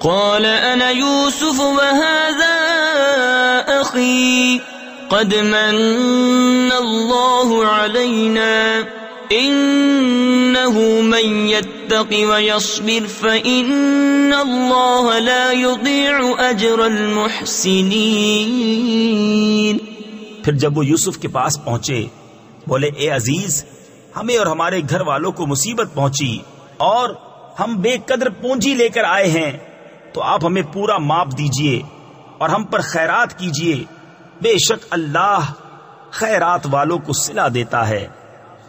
قال أنا يوسف وهذا أخي قد من الله علينا إنه من يتق ويصبر فإن الله لا يضيع أجر المحسنين. پھر جب وہ یوسف کے پاس پہنچے بولے اے عزیز، ہمیں اور ہمارے گھر والوں کو مصیبت پہنچی اور ہم بے قدر پونجی لے کر آئے ہیں، تو آپ ہمیں پورا ماپ دیجئے اور ہم پر خیرات کیجئے، بے شک اللہ خیرات والوں کو صلہ دیتا ہے.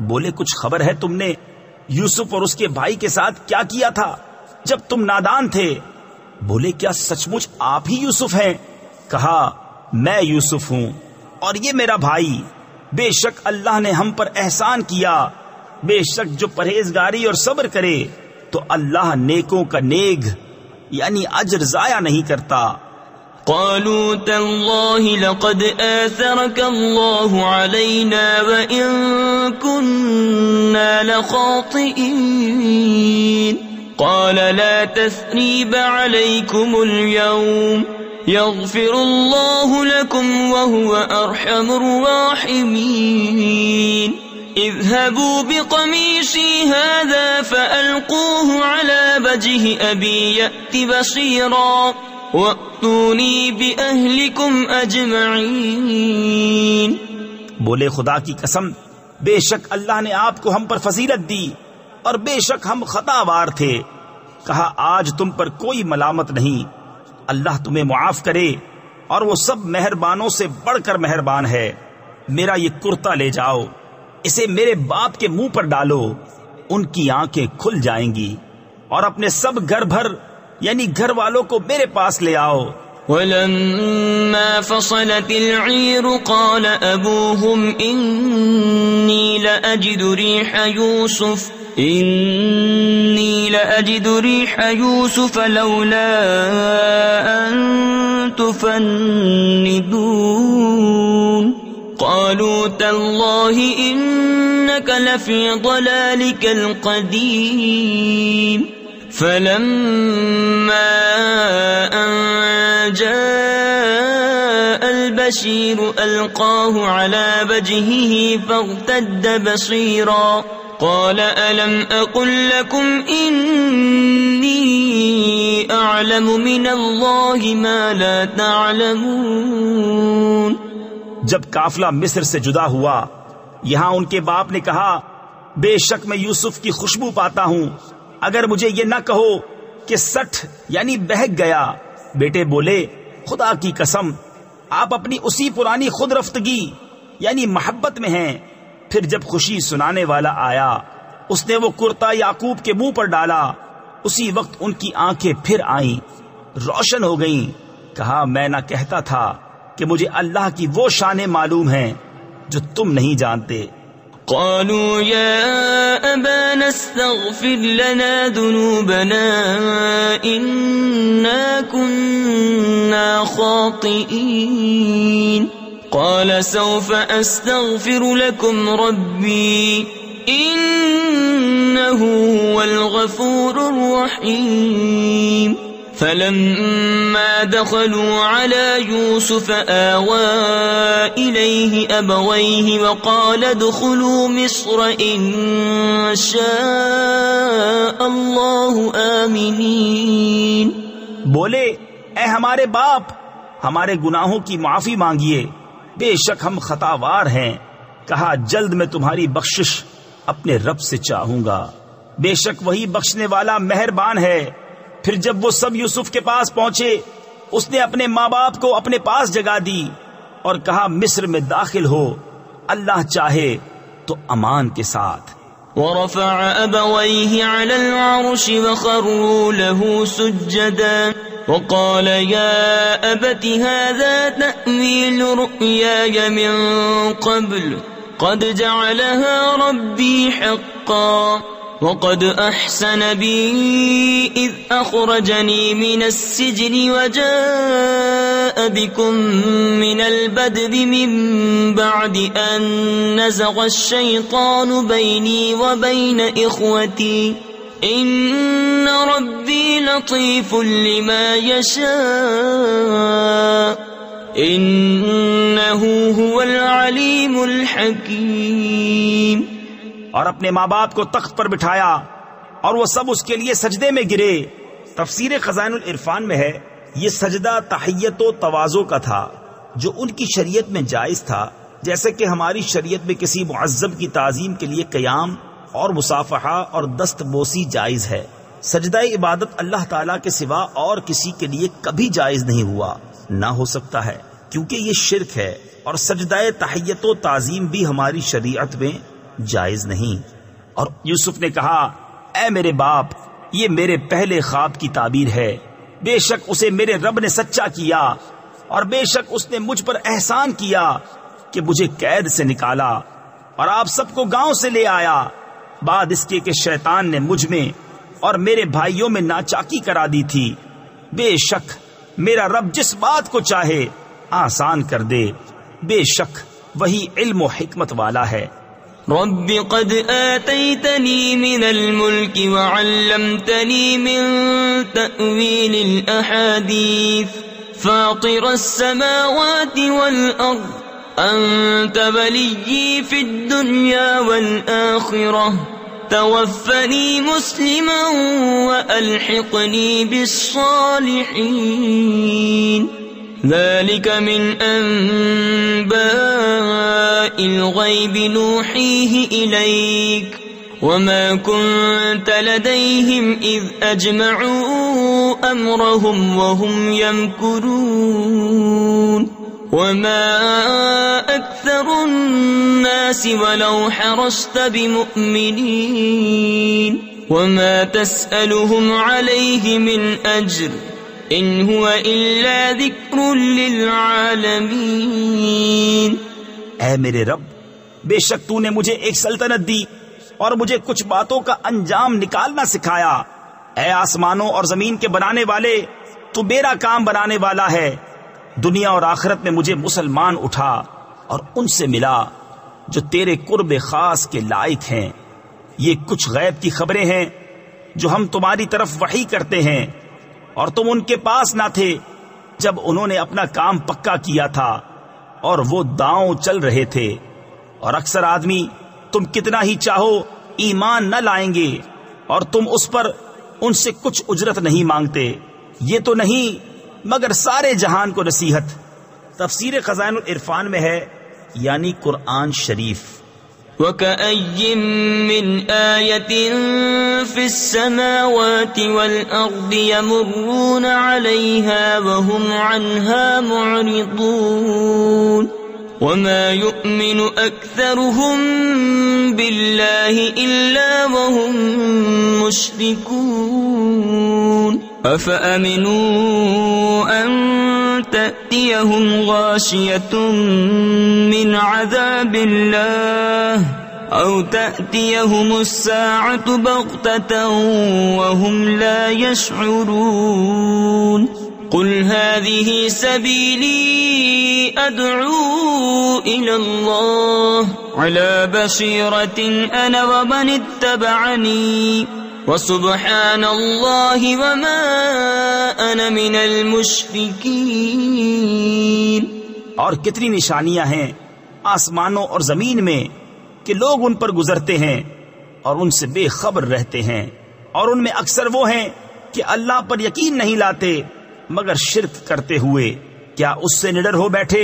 بولے کچھ خبر ہے تم نے یوسف اور اس کے بھائی کے ساتھ کیا کیا تھا جب تم نادان تھے؟ بولے کیا سچ مچ آپ ہی یوسف ہیں؟ کہا میں یوسف ہوں اور یہ میرا بھائی، بے شک اللہ نے ہم پر احسان کیا، بے شک جو پرہیزگاری اور صبر کرے تو اللہ نیکوں کا نیک یعنی اجر ضائع نہیں کرتا. قالوا تالله لقد آثرك الله علينا وإن كنا لخاطئين. قال لا تثريب عليكم اليوم يغفر الله لكم وهو أرحم الراحمين. اذهبوا بقميصي هذا فألقوه على وجه أبي يأت بصيرا وَأْتُونِي بِأَهْلِكُمْ أَجْمَعِينَ. بولے خدا کی قسم بے شک اللہ نے آپ کو ہم پر فضیلت دی اور بے شک ہم خطا وار تھے. کہا آج تم پر کوئی ملامت نہیں، اللہ تمہیں معاف کرے، اور وہ سب مہربانوں سے بڑھ کر مہربان ہے۔ میرا یہ کرتا لے جاؤ، اسے میرے باپ کے منہ پر ڈالو، ان کی آنکھیں کھل جائیں گی، اور اپنے سب گھر بھر یعنی گھر والوں کو میرے پاس لے آؤ۔ وَلَمَّا فَصَلَتِ الْعِيرُ قَالَ أَبُوهُمْ إِنِّي لَأَجِدُ رِيحَ يُوسُفَ لَوْلَا أَن تُفَنِّدُونَ قَالُوا تَاللَّهِ إِنَّكَ لَفِي ضَلَالِكَ الْقَدِيمِ فَلَمَّا أَن جَاءَ الْبَشِيرُ أَلْقَاهُ عَلَى وَجْهِهِ فَارْتَدَّ بَصِيرًا قَالَ أَلَمْ أَقُل لَّكُمْ إِنِّي أَعْلَمُ مِنَ اللَّهِ مَا لَا تَعْلَمُونَ۔ جب قافلہ مصر سے جدا ہوا، یہاں ان کے باپ نے کہا، بے شک میں یوسف کی خوشبو پاتا ہوں، اگر مجھے یہ نہ کہو کہ سٹھ یعنی بہک گیا۔ بیٹے بولے، خدا کی قسم، آپ اپنی اسی پرانی خود رفتگی یعنی محبت میں ہیں۔ پھر جب خوشی سنانے والا آیا، اس نے وہ کرتا یعقوب کے منہ پر ڈالا، اسی وقت ان کی آنکھیں پھر آئیں، روشن ہو گئیں۔ کہا، میں نہ کہتا تھا کہ مجھے اللہ کی وہ شانیں معلوم ہیں جو تم نہیں جانتے۔ قالوا يا أبانا استغفر لنا ذنوبنا إنا كنا خاطئين قال سوف أستغفر لكم ربي إنه هو الغفور الرحيم فلما دخلوا على يوسف آوى إليه أبويه وقال ادخلوا مصر إن شاء الله آمنين۔ بولے، اے ہمارے باپ، ہمارے گناہوں کی معافی مانگیے، بے شک ہم خطاوار ہیں۔ کہا، جلد میں تمہاری بخشش اپنے رب سے چاہوں گا، بے شک وہی بخشنے والا مہربان ہے۔ پھر جب وہ سب یوسف کے پاس پہنچے، اس نے اپنے ماں باپ کو اپنے پاس جگا دی اور کہا، مصر میں داخل ہو، اللہ چاہے تو امان کے ساتھ۔ ورفع أبويه على العرش وخروا له سجدا وقال يا أبت هذا تأويل رؤياي من قبل قد جعلها ربي حقا وقد أحسن بي إذ أخرجني من السجن وجاء بكم من البدو من بعد أن نزغ الشيطان بيني وبين إخوتي إن ربي لطيف لما يشاء إنه هو العليم الحكيم۔ اور اپنے ماں باپ کو تخت پر بٹھایا اور وہ سب اس کے لیے سجدے میں گرے۔ تفسیر خزائن العرفان میں ہے، یہ سجدہ تحیت و تواضع کا تھا جو ان کی شریعت میں جائز تھا، جیسے کہ ہماری شریعت میں کسی معذب کی تعظیم کے لیے قیام اور مصافحہ اور دست بوسی جائز ہے۔ سجدہ عبادت اللہ تعالیٰ کے سوا اور کسی کے لیے کبھی جائز نہیں ہوا، نہ ہو سکتا ہے، کیونکہ یہ شرک ہے، اور سجدہ تحیت و تعظیم بھی ہماری شریعت میں جائز نہیں۔ اور یوسف نے کہا، اے میرے باپ، یہ میرے پہلے خواب کی تعبیر ہے، بے شک اسے میرے رب نے سچا کیا، اور بے شک اس نے مجھ پر احسان کیا کہ مجھے قید سے نکالا اور آپ سب کو گاؤں سے لے آیا، بعد اس کے کہ شیطان نے مجھ میں اور میرے بھائیوں میں ناچاکی کرا دی تھی۔ بے شک میرا رب جس بات کو چاہے آسان کر دے، بے شک وہی علم و حکمت والا ہے۔ رب قد آتيتني من الملك وعلمتني من تأويل الأحاديث فاطر السماوات والأرض أنت وليي في الدنيا والآخرة توفني مسلما وألحقني بالصالحين ذلك من أنباء الغيب نوحيه إليك وما كنت لديهم إذ أجمعوا أمرهم وهم يمكرون وما أكثر الناس ولو حرصت بمؤمنين وما تسألهم عليه من أجر إن هو إلا ذكر للعالمين۔ اے میرے رب، بے شک تو نے مجھے ایک سلطنت دی اور مجھے کچھ باتوں کا انجام نکالنا سکھایا۔ اے آسمانوں اور زمین کے بنانے والے، تو میرا کام بنانے والا ہے۔ دنیا اور آخرت میں مجھے مسلمان اٹھا اور ان سے ملا جو تیرے قرب خاص کے لائق ہیں۔ یہ کچھ غیب کی خبریں ہیں جو ہم تمہاری طرف وحی کرتے ہیں، اور تم ان کے پاس نہ تھے جب انہوں نے اپنا کام پکا کیا تھا اور وہ داؤں چل رہے تھے، اور اکثر آدمی تم کتنا ہی چاہو ایمان نہ لائیں گے، اور تم اس پر ان سے کچھ اجرت نہیں مانگتے۔ یہ تو نہیں مگر سارے جہان کو نصیحت۔ تفسیر خزائن العرفان میں ہے، یعنی قرآن شریف۔ وَكَأَيٍّ مِّنْ آيَةٍ فِي السَّمَاوَاتِ وَالْأَرْضِ يَمُرُّونَ عَلَيْهَا وَهُمْ عَنْهَا مُعْرِضُونَ وَمَا يُؤْمِنُ أَكْثَرُهُم بِاللَّهِ إِلَّا وَهُم مُّشْرِكُونَ أَفَأَمِنُوا أَن تَأْتِيَهُمْ غَاشِيَةٌ مِّنْ عَذَابِ اللَّهِ أَوْ تَأْتِيَهُمُ السَّاعَةُ بَغْتَةً وَهُمْ لَا يَشْعُرُونَ قُلْ هَٰذِهِ سَبِيلِي أَدْعُو إِلَى اللَّهِ عَلَىٰ بَصِيرَةٍ أَنَا وَمَنِ اتَّبَعَنِي وَسُبْحَانَ اللَّهِ وَمَا أَنَا مِنَ الْمُشْرِكِينَ۔ اور کتنی نشانیاں ہیں آسمانوں اور زمین میں کہ لوگ ان پر گزرتے ہیں اور ان سے بے خبر رہتے ہیں، اور ان میں اکثر وہ ہیں کہ اللہ پر یقین نہیں لاتے مگر شرک کرتے ہوئے۔ کیا اس سے نڈر ہو بیٹھے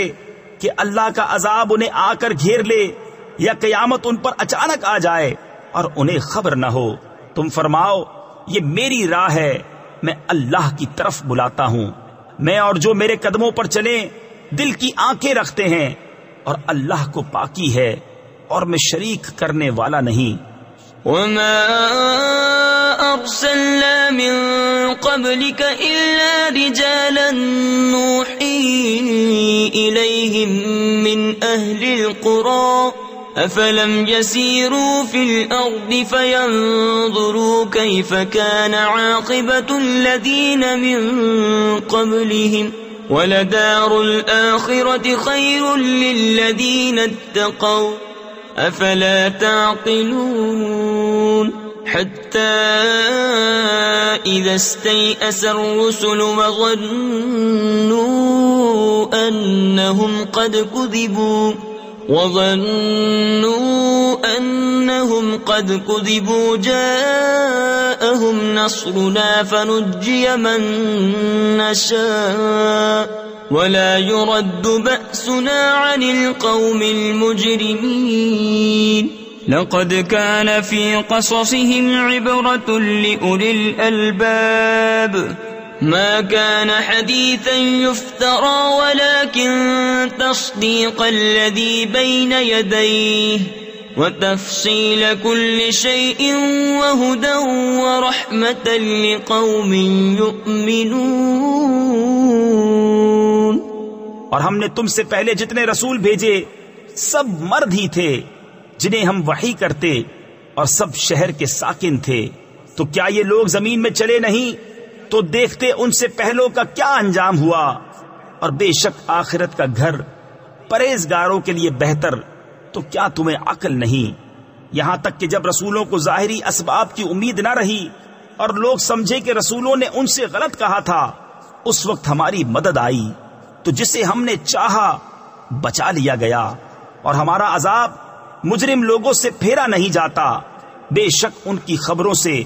کہ اللہ کا عذاب انہیں آ کر گھیر لے، یا قیامت ان پر اچانک آ جائے اور انہیں خبر نہ ہو؟ تم فرماؤ، یہ میری راہ ہے، میں اللہ کی طرف بلاتا ہوں۔ میں اور جو میرے قدموں پر چلیں دل کی آنکھیں رکھتے ہیں، اور اللہ کو پاکی ہے اور میں شریک کرنے والا نہیں۔ وَمَا أَرْسَلْنَا مِن قَبْلِكَ إِلَّا رِجَالًا نُّوحِي إِلَيْهِم مِّنْ أَهْلِ الْقُرَىٰ أَفَلَمْ يَسِيرُوا فِي الْأَرْضِ فَيَنظُرُوا كَيْفَ كَانَ عَاقِبَةُ الَّذِينَ مِن قَبْلِهِمْ وَلَدَارُ الْآخِرَةِ خَيْرٌ لِّلَّذِينَ اتَّقَوْا أَفَلَا تَعْقِلُونَ حَتَّىٰ إِذَا اسْتَيْأَسَ الرُّسُلُ وَظَنُّوا أَنَّهُمْ قَدْ كُذِبُوا جَاءَهُمْ نَصْرُنَا فَنُجِّيَ مَن نَّشَاءُ وَلَا يُرَدُّ بَأْسُنَا عَنِ الْقَوْمِ الْمُجْرِمِينَ لَقَدْ كَانَ فِي قَصَصِهِمْ عِبْرَةٌ لِّأُولِي الْأَلْبَابِ ما كان حديثا يفترى ولكن تصديق الذي بين يديه وتفصيل كل شيء وهدى ورحمة لقوم يؤمنون۔ اور ہم نے تم سے پہلے جتنے رسول بھیجے سب مرد ہی تھے جنہیں ہم وحی کرتے، اور سب شہر کے ساکن تھے۔ تو کیا یہ لوگ زمین میں چلے نہیں تو دیکھتے ان سے پہلوں کا کیا انجام ہوا، اور بے شک آخرت کا گھر پرہیزگاروں کے لیے بہتر۔ تو کیا تمہیں عقل نہیں؟ یہاں تک کہ جب رسولوں کو ظاہری اسباب کی امید نہ رہی اور لوگ سمجھے کہ رسولوں نے ان سے غلط کہا تھا، اس وقت ہماری مدد آئی تو جسے ہم نے چاہا بچا لیا گیا، اور ہمارا عذاب مجرم لوگوں سے پھیرا نہیں جاتا۔ بے شک ان کی خبروں سے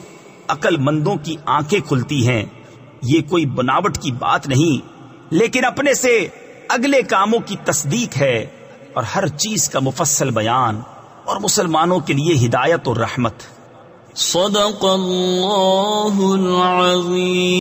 عقل مندوں کی آنکھیں کھلتی ہیں۔ یہ کوئی بناوٹ کی بات نہیں، لیکن اپنے سے اگلے کاموں کی تصدیق ہے، اور ہر چیز کا مفصل بیان، اور مسلمانوں کے لیے ہدایت اور رحمت۔ صدق اللہ العظیم۔